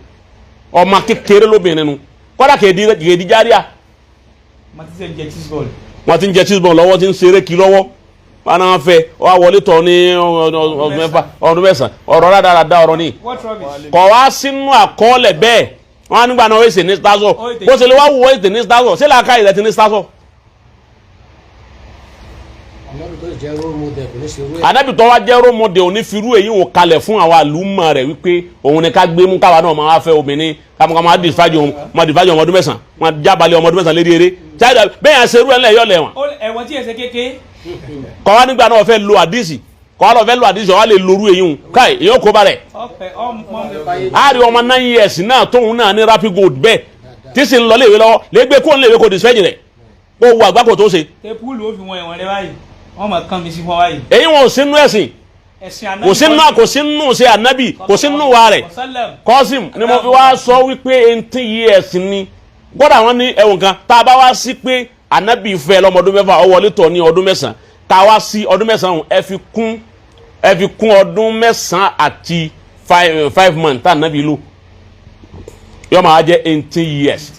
ọmọ kékeré lóbìnrin nu kọ́dà kèédi járíà. wọ́n ti ń jẹ cheese ball lọ́wọ́ ti ń ṣeré kí lọ́wọ́ wọn náà fẹ́ ọ wọlé tọ̀ ní ọdún mẹ́sàn ọ̀rọ̀ rádaràda ọ̀rọ̀ ni kọ̀ wá sínú àkọọ́lẹ̀ bẹ́ẹ̀ wọn á nígbà náà ó èsè ní stásọ̀ bó ṣe lè wá wọ ètè ní stásọ̀ ṣé làákà ìrẹ́ ti ní stásọ̀. Ànábì tó wá jẹ́ role model òní firú èyí wò kalẹ̀ fún àwọn àlùmọ̀ rẹ̀ wípé òun ni ká gbé mú káwa náà máa fẹ́ obìnrin ká máa dìfájì ọmọ ọdún mẹ́sàn máa jábàlẹ̀ ọmọ ọdún mẹ́sàn lérí eré bẹ́ẹ̀ yẹn ṣerú ẹ̀ ńlẹ̀ yọ̀ lẹ́wọ̀n. ẹ̀wọ̀n tí ẹ̀ ṣe kéke. kọ́ wá nígbà náà fẹ́ lo àdìsí kọ́ wá lọ fẹ́ lo àdìsí ọ̀ wá lè lorú èyí hùn káì èyí ó kó bá rẹ̀. a rí ọmọ 9 years náà tóun náà ní rapid gold bẹ́ẹ̀ tí sì ń lọ léèwé lọ́wọ́ léègbé kó ń léèwé kò dìsfẹ́jì rẹ̀ kó wo àgbákò tó ṣe. tepulu ó fi wọn ẹ̀wọ̀n rẹ báyìí wọ́n máa kàn mí sí fún wa yìí. èyí wọn ò sínú ẹ̀sìn kò sínú ṣe ànábì kò sínú wa rẹ̀ kọ́sìm ni mo fi wá sọ wípé 18 years ni gbọ́dọ̀ àwọn ní ẹ̀wọ̀n kan tá a bá wá sí pé ànábì fẹ́ lọ́mọdún mẹ́fà ó wọlé tọ̀ ní ọdún mẹ́sàn-án tá a wá sí ọdún mẹ́sàn-án ẹ fi kún ọdún mẹ́sàn-án àti 5 months tá ànábì lò yọ máa jẹ́ 18 years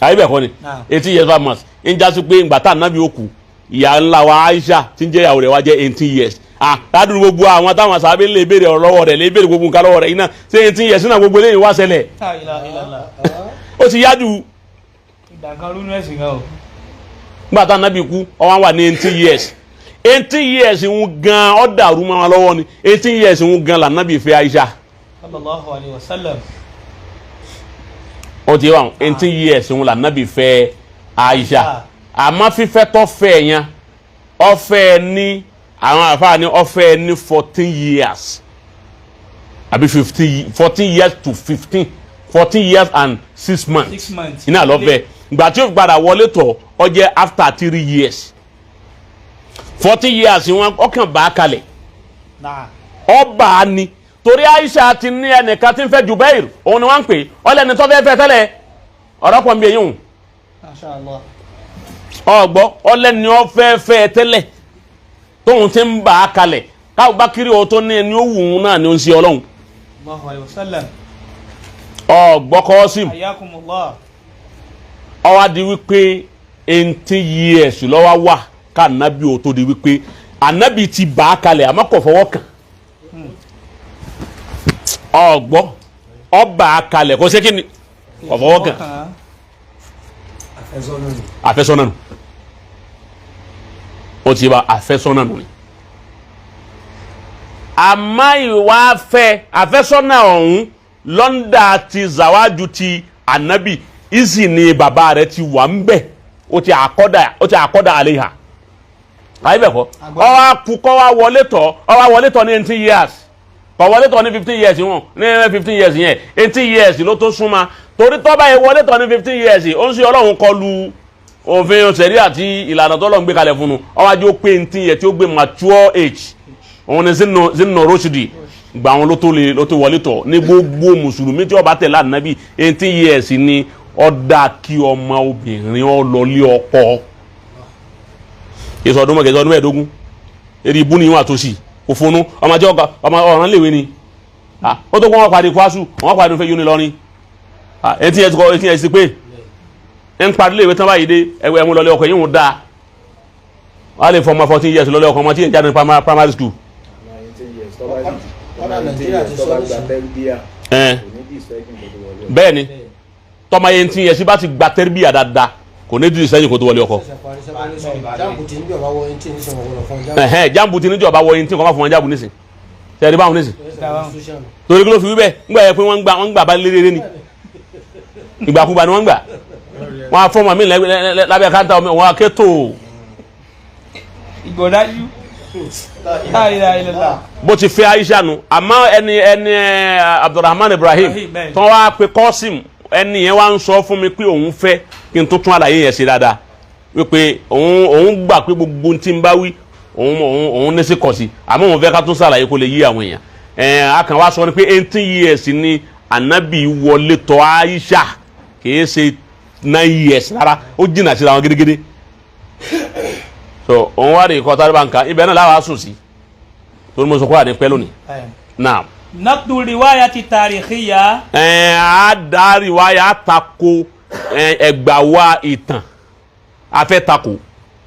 àyè bẹ́ẹ̀ kọ́ ni 18 years 5 months ń jásí pé ìgbà tá ànábì ó kù ìyá ńlá wa Aisha tí ń jẹ́ ìyàwó rẹ̀ wá jẹ́ 18 years ládùn gbogbo àwọn táwọn sábẹ́ lè béèrè ọ̀rọ̀ lọ́wọ́ rẹ̀ lè béèrè gbogbo nǹkan lọ́wọ́ rẹ̀ iná ṣé 18 years náà gbogbo eléyìí wá ṣẹlẹ̀ ó ti yájú. nígbà tá ànábì kú ọwọ́n wà ní 18 years 18 years ń gan ọ́ dàrú mọ́ wọn lọ́wọ́ ni 18 years ń gan lànàbì fẹ́ Aisha. sallallahu alaihi wasallam. ó ti wà 18 years ń lànàbì fẹ́ Aisha àmọ́ fífẹ́ tó fẹ́ yẹn ọ̀fẹ́ ní àwọn àfáà ní ọ̀fẹ́ ní 14 years àbí 14 years to 15 14 years and 6 months iná lọ́fẹ́ ìgbà tí ó gbàdá wọlé tọ̀ ọ jẹ́ after 3 years 40 years wọn ọkàn bá kalẹ̀ ọba ni torí Aisha ti ní ẹnìkan tí ń fẹ́ Jubair òun ni wọ́n ń pè ọlẹ́ni tó fẹ́ fẹ́ tẹ́lẹ̀ ọ̀rọ̀ pọ̀ ń bí eyín o. ọgbọ́ ọlẹ́ni ọ̀fẹ́fẹ́ tẹ́lẹ̀ tóun ti ń bà á kalẹ̀ káwọn bá kiri ọ̀tọ́ ní ẹni ó wù ú náà ni ó ń ṣe ọlọ́run. ọgbọ́ kọ́sìm ọwá di wípé 18 years lọ́wọ́ wà ká ànábì ò tó di wípé ànábì ti bà á kalẹ̀ àmọ́ kò fọwọ́ kàn ọgbọ́ ọba á kalẹ̀ kò sí kí ni kò fọwọ́ kàn àfẹ́sọ́nà nù ó ti bá àfẹ́sọ́nà nù ni àmọ́ ìwà àfẹ́sọ́nà ọ̀hún lọ́ndà ti zawájú ti ànábì ìsì ni bàbá rẹ̀ ti wà ń bẹ̀ ó ti àkọ́dà àléhà àyíbẹ̀kọ́ ọwọ́ akukọ́ wa wọlé tọ̀ ní 18 years kọ̀ wọlé tọ̀ ní 15 years wọn ní 15 years yẹn 18 years ló tó súnmọ́ torí tọ́ba yẹn wọlé tọ̀ ní 15 years ó ń ṣe ọlọ́run kọlu òfin òṣèré àti ìlànà tó lọ́n gbé kalẹ̀ fún un ọwájú ó pé ntí yẹ tí ó gbé mature age òun ni zinno roshidi gba àwọn ló tó wọlé tọ̀ ní gbogbo mùsùlùmí tí ó bá tẹ̀lé ànábì 18 years ni ó dá kí ọmọ obìnrin ó lọ lé ọkọ ìsọdún mẹ́ẹ̀ẹ́dógún èrè ibú ni wọn àtòsí òfonu ọmọ jẹ́ ọmọ ọ̀ràn léwe ni ó tó kọ́ wọn pàdé kwásù wọn pàdé fẹ́ yóni lọ́rin 18 years ti pé ń parí léwe tán báyìí dé ẹ̀mú lọlé ọkọ yìí ń dáa wọ́n á lè fọmọ 14 years lọlé ọkọ ọmọ tí ń jáde ní primary school. bẹ́ẹ̀ ni tọ́mọ yẹn ti yẹ sí bá ti gba tẹ́rìbíyà dáadáa kò ní dùn sẹ́yìn kó tó wọlé ọkọ. jambu ti níjọba wọ yẹn tí kò má fún wọn jambu nísìn tẹ̀rí báwọn nísìn torí kí ló fi wí bẹ́ẹ̀ ńgbà yẹ pé wọ́n gbà bá lérè ní ìgbàkúgbà ni wọ́n gbà wọ́n á fọ́ọ̀mù mi lábẹ́ káńtà wọn á kétò. ìgbọ̀dájú bó ti fẹ́ Aisha nu àmọ́ ẹni Abdulrahman Ibrahim tó wá pe Qasim ẹni yẹn wá ń sọ fún mi pé òun fẹ́ kí n tó tún àlàyé yẹn ṣe dáadáa wípé òun gbà pé gbogbo tí ń bá wí òun ní sí kọ̀ sí àmọ́ òun fẹ́ ká tún ṣàlàyé kó lè yí àwọn èèyàn a kàn wá sọ ni pé 18 years ni Anabi wọlé tọ̀ Aisha kìí ṣe 9 years rárá ó jìnnà síra wọn gidigidi so òun wá rí ikọ̀ tàbí báńkà ibẹ̀ náà láwàá sùn sí torí mo sọ kó wà ní pẹ́ lónìí náà. naqdu riwayati tarikhiya. a dá riwaya tako ẹgbà wa ìtàn afẹ́ tako.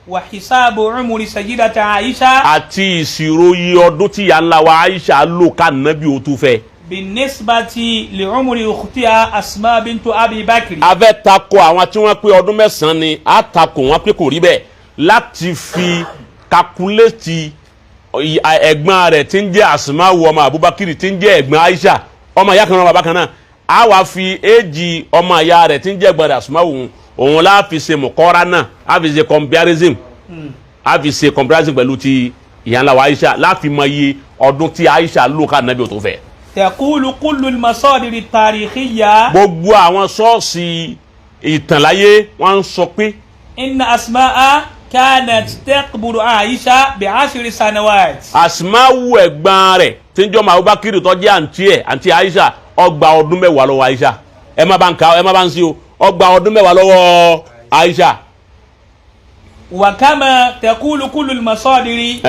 wa hisabu umri sayyidati Aisha. àti ìṣirò iye ọdún tí ìyá ńlá wa Aisha lò ká Ànábì ó tún fẹ́. binisbati li umri ukhtiha Asma bintu Abi Bakri. afẹ́ tako àwọn tí wọ́n pé ọdún 9 ni a tako wọn pé kò rí bẹ́ẹ̀ láti fi kakuléètì ẹ̀gbọ́n rẹ̀ tí ń jẹ́ Asma ọmọ Abubakar tí ń jẹ́ ẹ̀gbọ́n Aisha ọmọ ìyá kan náà bàbá kan náà a wá fi éèjì ọmọ ìyá rẹ̀ tí ń jẹ́ ẹ̀gbọ́n rẹ̀ Asma òun la fi ṣe mọ̀kọ́ra náà a fi ṣe comparison pẹ̀lú ti ìyá ńlá wa Aisha láfi mọ iye ọdún tí Aisha lò ká Ànábì tó fẹ́. taqulu kullu al-masadir at-tarikhiyya. gbogbo àwọn sọ́ọ̀sì ìtànláyé wọ́n ń sọ pé. inna Asma'a kanat taqbulu Aisha bi'10 sanawat. Asma'u ẹ̀gbọ́n rẹ̀ tí ń jọ́ ọmọ Abubakar tó jẹ́ àǹtí Aisha ó gba ọdún 10 lọ́wọ́ Aisha ẹ má bá ń sí o ó gba ọdún 10 lọ́wọ́ Aisha. wa kama taqulu kullu al-masadiri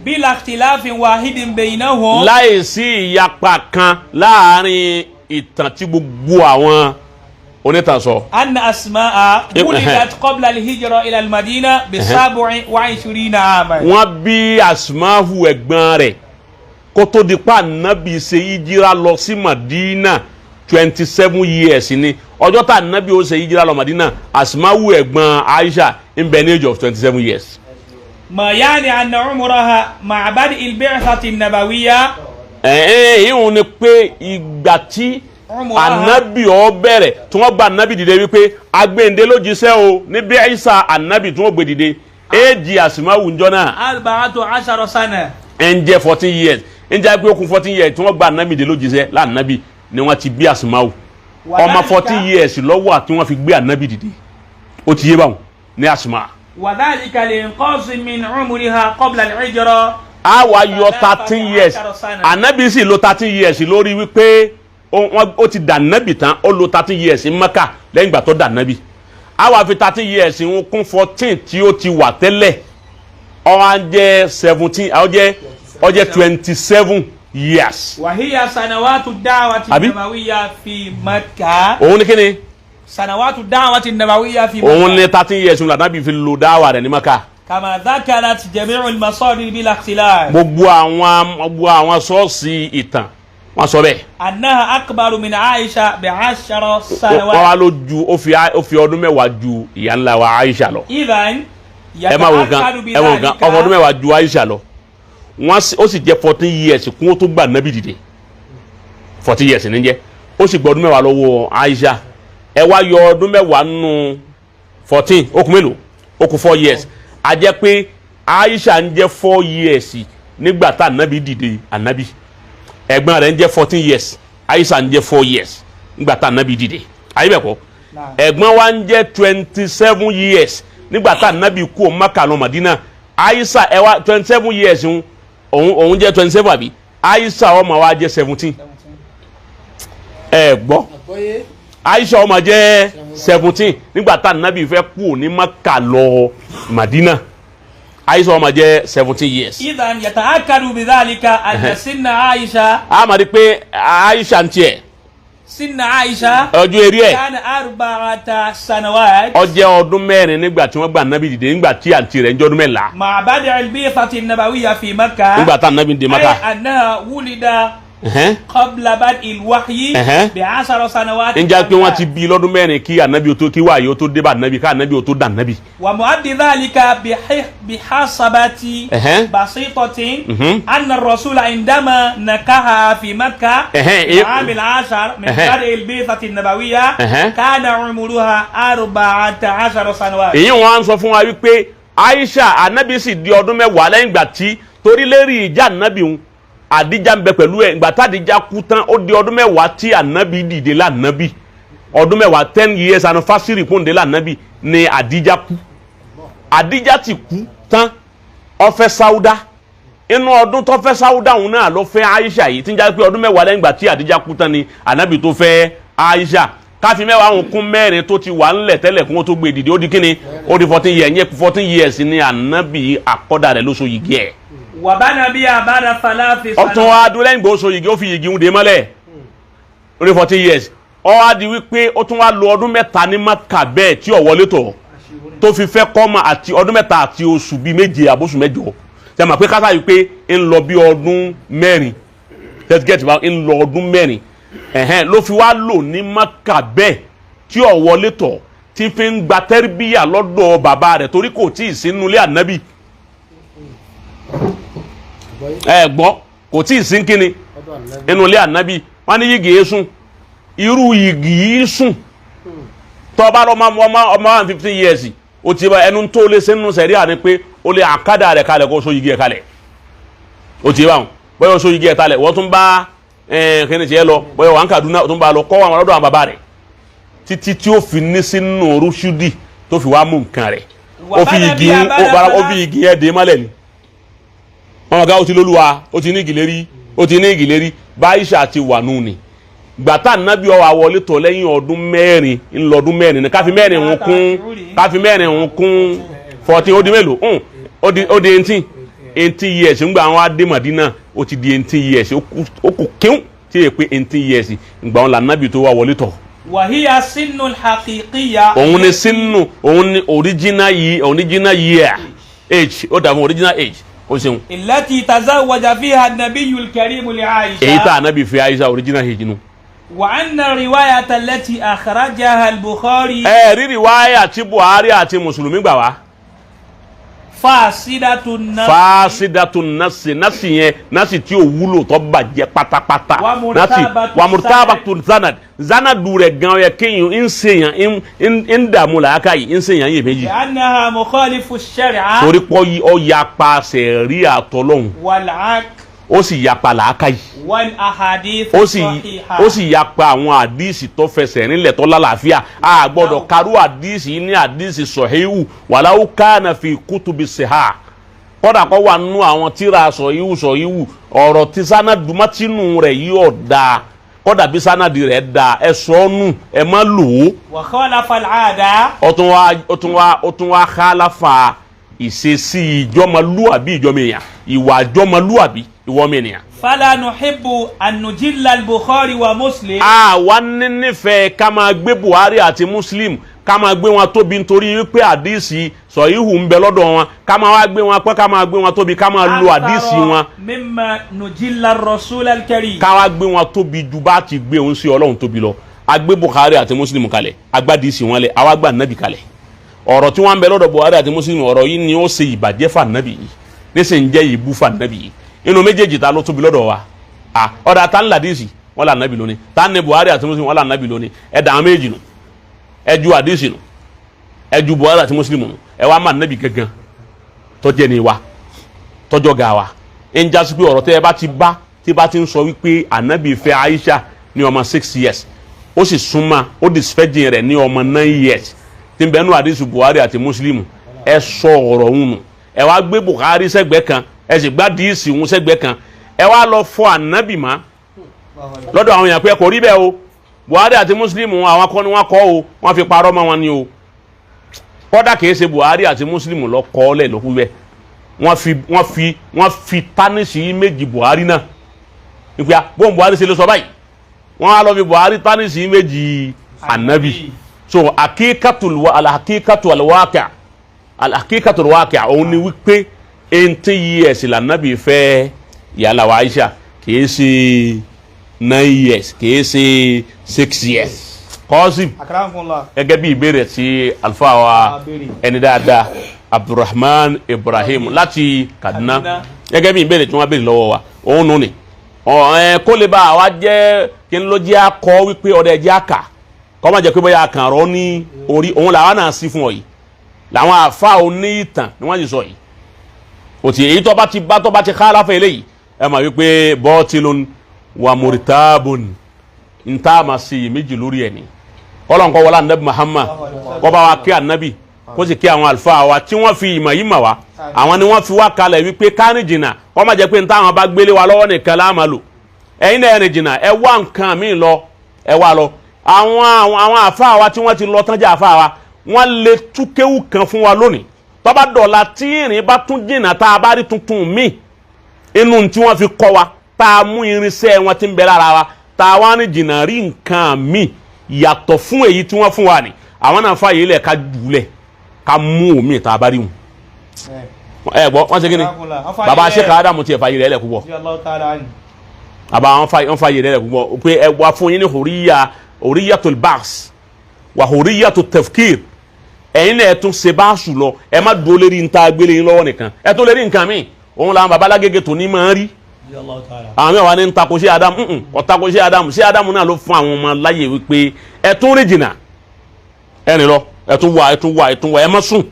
bila ikhtilafin wahidin baynahum. láì sí ìyapa kan láàrin ìtàn tí gbogbo àwọn onítàn sọ. anna Asma'a wulidat qabla al-hijra ila al-Madina bi 27 aman. wọ́n bí Asma'u ẹ̀gbọ́n rẹ̀ kó tó di pa Ànábì ṣe hijira lọ sí Madina 27 years ni ọjọ́ tá Ànábì ó ṣe hijira lọ Madina Asma'u ẹ̀gbọ́n Aisha in the age of 27 years. ma yani anna umraha ma'a bad'i al-bi'thati an-nabawiyya. ìhun ni pé ìgbà tí Ànábì ó bẹ̀rẹ̀ tí wọ́n gba Ànábì dìde wípé agbẹ́ǹde ló jíṣẹ́ o ní bí Isa Ànábì tí wọ́n gbé dìde éèjì Asma'u njọ́ náà. 14 sana. ń jẹ́ 14 years ń jẹ́ pé ó kún 14 years tí wọ́n gba Ànábì dìde ló jíṣẹ́ lánàbì ni wọ́n ti bí Asma'u ọmọ 14 years lọ́wọ́ àti wọ́n fi gbé Ànábì dìde ó ti yé báwọn ní Asma. wa dhalika linqasi min umriha qabla al-hijra. a wá yọ 13 years Ànábì sì lò 13 years lórí wípé ó ti dà Ànábì tán ó lò 13 years ní Mẹ́kà lẹ́yìn ìgbà tó dà Ànábì a wá fi 13 years ń kún 14 tí ó ti wà tẹ́lẹ̀ ó wá jẹ́ 17 ó jẹ́ 27 years. wa hiya sanawatu da'wati an-nabawiyya fi Makkah. òun ni kíni. sanawatu da'wati an-nabawiyya fi Makkah. òun ni 13 years ní Ànábì fi lo dáwà rẹ̀ ní Makkah. kama dhakarat jami'u al-masadir bila ikhtilaf. gbogbo àwọn sọ́ọ̀sì ìtàn wọ́n sọ bẹ́ẹ̀. annaha akbaru min Aisha bi 10 sanawat. wọ́n wá ló ju ó fi ọdún 10 ju ìyá ńlá wa Aisha lọ. idhan ẹ máa wò kan ọmọ ọdún 10 ju Aisha lọ ó sì jẹ́ 14 years kún ó tó gba Ànábì dìde 14 years ní jẹ́ ó sì gbọ́ ọdún 10 lọ́wọ́ Aisha ẹ wá yọ ọdún 10 nínú 14 ó kù mélòó ó kù 4 years a jẹ́ pé Aisha ń jẹ́ 4 years nígbà tá Ànábì dìde Ànábì ẹ̀gbọ́n rẹ̀ ń jẹ́ 14 years Aisha ń jẹ́ 4 years nígbà tá Ànábì dìde ayé bẹ̀ kọ́ ẹ̀gbọ́n wa ń jẹ́ 27 years nígbà tá ànábì kú Mákà lọ Mádínà Aisha ẹ wá 27 years òun jẹ́ 27 àbí Aisha ó máa wá jẹ́ 17 ẹ gbọ́ Aisha ó máa jẹ́ 17 nígbà tá ànábì fẹ́ kú ní Mákà lọ Mádínà Aisha ó máa jẹ́ 17 years. Idhan yata'akkadu bidhalika anna sinna Aisha. a máa rí pé Aisha ń tiẹ̀. Sinna Aisha. ọjọ́ eré ẹ̀. kana arba'ata sanawat. ó jẹ́ ọdún mẹ́rin nígbà tí wọ́n gba ànábì dìde nígbà tí àǹtí rẹ̀ ń jẹ́ ọdún mẹ́la. ma bada'il bi'thati an-nabawiyya fi Makkah. nígbà tá ànábì dé Mákà. ay annaha wulida qabla bad'il wahyi bi 10 sanawat. ǹjẹ́ pé wọ́n ti bí lọ́dún mẹ́rin kí ànábì ó tó kí wáyé ó tó dé bá ànábì ká ànábì ó tó dà ànábì. wa mu'addi dhalika bihasabati basitatin anna ar-rasula indama nakaha fi Makkah amil 10 min bad'il bi'thati an-nabawiyya kana umruha 14 sanawat. èyí wọ́n sọ fún wa wípé Aisha ànábì sì di ọdún mẹ́wàá lẹ́yìn ìgbà tí torí lérí ìjà ànábì ń Àdíjà ń bẹ pẹ̀lú ẹ̀ ìgbà tá Àdíjà kú tán ó di ọdún mẹ́wàá tí ànábì dìde lánàbì ọdún mẹ́wàá 10 years anniversary pòǹde lánàbì ni Àdíjà kú Àdíjà ti kú tán ó fẹ́ Sáúdà inú ọdún tó fẹ́ Sáúdà òun náà ló fẹ́ Aisha yìí tí ń já pé ọdún mẹ́wàá lẹ́yìn ìgbà tí Àdíjà kú tán ni ànábì tó fẹ́ Aisha káfí mẹ́wàá òun kún mẹ́rin tó ti wà ńlẹ̀ tẹ́lẹ̀ kún ó tó gbé dìde ó di kíni ó di 14 years yẹn 14 years ni ànábì àkọ́dà rẹ̀ ló so yìí gẹ̀ wàbánà bí abáda falafi sana. ọtún wa dúró lẹ́yìn gbòòso yìí ó fi yìí ń dè mọ́lẹ̀ lórí 14 years ó wá di wípé ó tún wá lo ọdún mẹ́ta ní Mákà bẹ́ẹ̀ tí ó wọlé tọ̀ tó fi fẹ́ kọ́mọ àti ọdún mẹ́ta àti oṣù bíi méje àbóṣù mẹ́jọ ṣe mà pé kásá yìí pé ń lọ bí ọdún mẹ́rin tẹ́tígẹ́tì bá ń lọ ọdún mẹ́rin ló fi wá lò ní Mákà bẹ́ẹ̀ tí ó wọlé tọ̀ tí fi ń gba tẹ́rìbíyà lọ́dọ̀ bàbá rẹ̀ torí kò tí ì sínú ilé ànábì gbọ́ kò tí ì sí kíni inú ilé ànábì wọ́n ní yìgì yìí sùn irú yìgì yìí sùn tọ́ba ọmọ 15 years o ti bá ẹnu tó lé sínú sẹ̀rí àní pé o lè àkádà rẹ̀ kalẹ̀ kó so yìgì ẹ̀ kalẹ̀ o ti bá wọn bóyá o so yìgì ẹ̀ kalẹ̀ wọ́n tún bá kíni tiẹ̀ lọ bóyá wà ń Kaduna o tún bá lọ kọ́ wọn lọ́dọ̀ àwọn bàbá rẹ̀ títí tí ó fi ní sínú rúṣúdì tó fi wá mú nǹkan rẹ̀ ó fi yìgì ẹ̀ dé mọ́lẹ̀ ni wọn ga ó ti lóluwa ó ti ní ìgìlérí báyìíṣà ti wà nù ni gbàtà nábì ọwọ àwọlé tọ lẹ́yìn ọdún mẹ́rin ńlọdún mẹ́rin ni káfí mẹ́rin ń kún 14 ó di mélòó ó di 18 years ńgbà àwọn adé Mádínà ó ti di 18 years ó kù kíún tí yẹ pé 18 years ńgbà wọn là nábì tó wà wọlé tọ. wàhíyà sínú haqiqiyya. òun ni sínú òun ni original year age ó dàbọ̀ original age. التي تزوج فيها النبي الكريم لعائشة. èyí tá ànábì fi Aisha original hejì nù. وأن الرواية التي أخرجها البخاري. rí riwaya tí Buhari àti Mùsùlùmí gbà wá. fásidàtún nasi yẹn nasi tí ó wúlò tó bàjẹ́ pátápátá. wa murtabatun zanadu rẹ̀ gan yẹ kéyìn ń sèyàn ń dààmú làákà yìí ń sèyàn yé méjì. لأنها مخالف الشرع. torí pọ́ ọ yapa sẹ̀rí àtọ́lọ́hún. والعقل. ó sì yapa làákà yìí. والأحاديث الصحيحة. ó sì yapa àwọn àdíìsì tó fẹsẹ̀ nílẹ̀ tó lálàáfíà a gbọ́dọ̀ karú àdíìsì ní àdíìsì sọ̀híhù wàláwù kánà fi kútùbí sèhà kọ́dà kọ́ wà nínú àwọn tíra sọ̀híhù ọ̀rọ̀ tí sanadu mátínú rẹ̀ yóò da kọ́dà bí sanadi rẹ̀ da ẹ sọ́nù ẹ má lò ó. wa khalafa al-aada. ó tún wá khalafa ìṣesí ìjọmọlúwàbí ìjọmọ̀èyàn ìwà ìjọmọlúwàbí ìwọ́mọ̀èyàn. fala nuhibbu an nujilla al-Bukhari wa Muslim. àwa nífẹ̀ẹ́ ká máa gbé Buhari àti Muslim ká máa gbé wọn tóbi nítorí wípé àdìsí sọ̀híhù ń bẹ lọ́dọ̀ wọn ká máa wá gbé wọn pẹ́ ká máa gbé wọn tóbi ká máa lo àdìsí wọn. mimma nujilla ar-rasul al-karim. ká wá gbé wọn tóbi ju bá ti gbé òun sí Ọlọ́run tóbi lọ a gbé Buhari àti Muslim kalẹ̀ agbádìsí wọn lẹ̀ àwa gbà nábì kalẹ̀ ọ̀rọ̀ tí wọ́n ń bẹ lọ́dọ̀ Buhari àti Muslim ọ̀rọ̀ yìí ni ó ṣe ìbàjẹ́ fà nábì yìí níṣẹ́ ń jẹ́ ìbú fà nábì yìí inú méjèèjì ta ló tóbi lọ́dọ̀ wa ọ̀dà tá ń làdísì wọ́n là nábì lónìí tá ń ní Buhari àti Muslim wọ́n là nábì lónìí ẹ̀ dà àwọn méjì nù ẹ̀ ju àdísì nù ẹ̀ ju Buhari àti Muslim nù ẹ̀ wá má nábì gangan tọ́jẹ́ ni wa tọ́jọ́ ga wa ń jásí pé ọ̀rọ̀ tẹ́ ẹ bá tí bá ti ń sọ wípé ànábì fẹ́ Aisha ní ọmọ 6 years ó sì súnmọ́ ó disfẹ́jìn rẹ̀ ní ọmọ 9 years tí ń bẹ́ẹ̀ nù àdísì Buhari àti Muslim ẹ sọ ọ̀rọ̀ òun nù ẹ wá gbé Buhari sẹ́gbẹ̀ẹ́ kan ẹ sì gbá díìsì òun sẹ́gbẹ̀ẹ́ kan ẹ wá lọ fọ Anabi mọ́ lọ́dọ̀ àwọn èèyàn pé kò rí bẹ́ẹ̀ o Buhari àti Muslim àwọn akọni wọn kọ́ o wọ́n fi parọ́ mọ́ wọn ni o kódà kìí ṣe Buhari àti Muslim lọ kọ́ ọ́ lẹ̀ lókù bẹ́ẹ̀ wọ́n fi tánìsì méjì Buhari náà nípa bóun Buhari ṣe lè sọ báyìí wọ́n á lọ fi Buhari tánìsì méjì Anabi so alhakikatul waqi' òun ni wípé 80 years la Anabi fẹ́ yàrá wa Aisha kìí ṣe 9 years kìí ṣe 6 years kọ́sìm gẹ́gẹ́ bí ìbéèrè tí alfa wa ẹni dáadáa Abdulrahman Ibrahim láti Kaduna gẹ́gẹ́ bí ìbéèrè tí wọ́n béèrè lọ́wọ́ wa òun nù ni kó lè bá àwa jẹ́ kí n ló jẹ́ akọ wípé ọ̀dẹ̀ jẹ́ àkà kọ́ máa jẹ́ pé bóyá àkànrọ́ ní orí òun làwọn náà sí fún ọ yìí làwọn àfa òní ìtàn ni wọ́n ti sọ yìí òtí èyí tó bá ti ká aláfẹ́ eléyìí ẹ máa wípé bọ́ọ̀tìlún wà mùrìtàbùn ń tá a máa ṣe méjì lórí ẹ̀ ni ọlọ́nkọ́ wọlé anabi Muhammad kọ́ bá wa kí anabi kó sì kí àwọn àlùfáà wa tí wọ́n fi ìmọ̀ yìí mà wá àwọn ni wọ́n fi wá kalẹ̀ wípé kárìn jìnnà kọ́ máa jẹ́ pé níta àwọn bá gbélé wa lọ́wọ́ nìkan láàmà lò ẹ̀yin náà ẹ̀rìn jìnnà ẹ wá nǹkan míì lọ ẹ wá lọ àwọn àfáà wa tí wọ́n ti lọ tán jẹ́ àfáà wa wọ́n lè túkéwù kan fún wa lónìí tó bá dọ̀la tí ìrìn bá tún jìnnà tá a bá rí tuntun míì inú tí wọ́n fi kọ́ wa tá a mú irinṣẹ́ wọn ti ń bẹ lára wa tá a wá ní jìnnà rí nǹkan míì yàtọ̀ fún èyí tí wọ́n fún wa ni àwọn náà fàyè lẹ̀ ká jùlẹ̀ ká mú omi tá a bá rí wọn. ẹ gbọ́ wọ́n ṣe kí ni bàbá Sheikh Adamu tiẹ̀ fàyè rẹ̀ lẹ̀ púpọ̀ bàbá wọn fàyè rẹ̀ lẹ̀ púpọ̀ pé ẹ wá fún yín ní huriyatul bahs wà huriyatut tafkir ẹ̀yin náà ẹ tún ṣe báṣù lọ ẹ má dúró lérí níta gbélé yín lọ́wọ́ nìkan ẹ tó lérí nǹkan míì òun làwọn bàbá alágége tó ní máa ń rí àwọn mẹ́wàá ní ntakò sí Adamu ọ̀takò sí Adamu sí Adamu náà ló fún àwọn ọmọ láyè wípé ẹ tún rí jìnnà ẹni lọ ẹ tún wà ẹ má sùn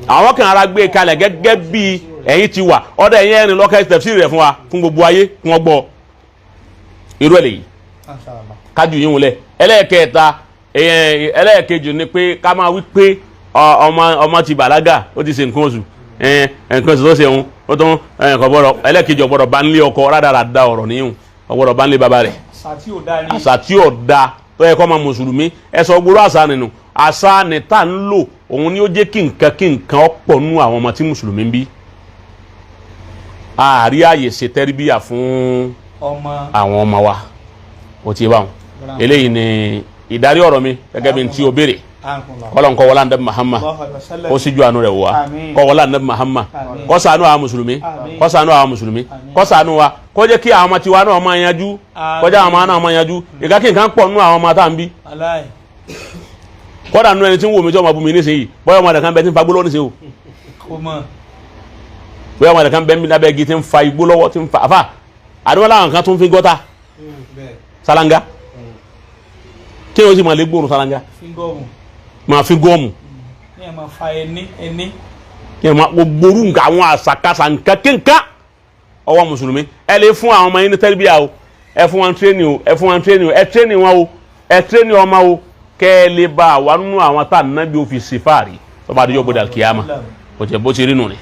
àwọn kan ara gbé kalẹ̀ gẹ́gẹ́ bí ẹ̀yin ti wà ọ̀dọ̀ ẹ̀yin ẹni lọ́kẹ́ tafsiri rẹ̀ fún wa fún gbogbo ayé kí wọ́n gbọ́ irú ẹ̀ lèyí kájú yín wọlé ẹlẹ́ẹ̀kejì ni pé ká máa wí pé ọmọ ti bàlágà ó ti ṣe nǹkan oṣù nǹkan oṣù tó ṣe òun ó tún nǹkan bọ́dọ̀ ẹlẹ́ẹ̀kejì ọ̀gbọ́dọ̀ bá ń lé ọkọ rádaràda ọ̀rọ̀ níyùn ọ̀gbọ́dọ̀ bá ń lé bàbá rẹ̀ àṣà tí ò da tó yẹ kó máa mùsùlùmí ẹ sọ gbóró àṣà nínú àṣà ni tá ń lò òun ni ó jẹ́ kí nǹkan ọ̀pọ̀ nú àwọn ọmọ tí mùsùlùmí ń bí àárí àyè ṣe tẹ́rìbíyà fún àwọn ọmọ wa ó ti bá wọn eléyìí ni ìdarí ọ̀rọ̀ mi gẹ́gẹ́ bí n tí o béèrè kọ́lọ́n kọ́ wọlé anabi Muhammad kó síjú àánú rẹ̀ wá kọ́ wọlé anabi Muhammad kó ṣàánú àwọn mùsùlùmí kó ṣàánú àwọn mùsùlùmí kó ṣàánú wa kó jẹ́ kí àwọn ọmọ tiwa náà máa yanjú kó jẹ́ àwọn ọmọ náà máa yanjú ìka kí nǹkan pọ̀ nú àwọn ọmọ tá à ń bí kódà nú ẹni tí ń wò mí tí ọmọ bu mi nísìnyí bóyá ọmọ rẹ̀ kan bẹ tí ń fa gbó lọ́wọ́ nísìnyí o bóyá ọmọ rẹ̀ kan bẹ lábẹ́ igi tí ń fa igbó lọ́wọ́ tí ń fa àfà àdúrà làwọn kan tó ń fi gọ́tà sálángá kí o sì máa lè gbóòrùn sálángá máa fi gọ́ọ̀mù kí ẹ máa gbogbo nǹkan àwọn àṣàkáṣà nǹkan kínkà ọwọ́ mùsùlùmí ẹ lè fún àwọn ọmọ yín ní tẹ́lifíà o ẹ fún wọn tírénì o ẹ fún wọn tírénì o ẹ tírénì wọn o ẹ tírénì ọmọ o kẹ́ ẹ lè bá wà nínú àwọn tá à ń nábì ó fi ṣe fáàrí tó bá dé yọ gbọdọ̀ kíyámà bó ti rí nù ni.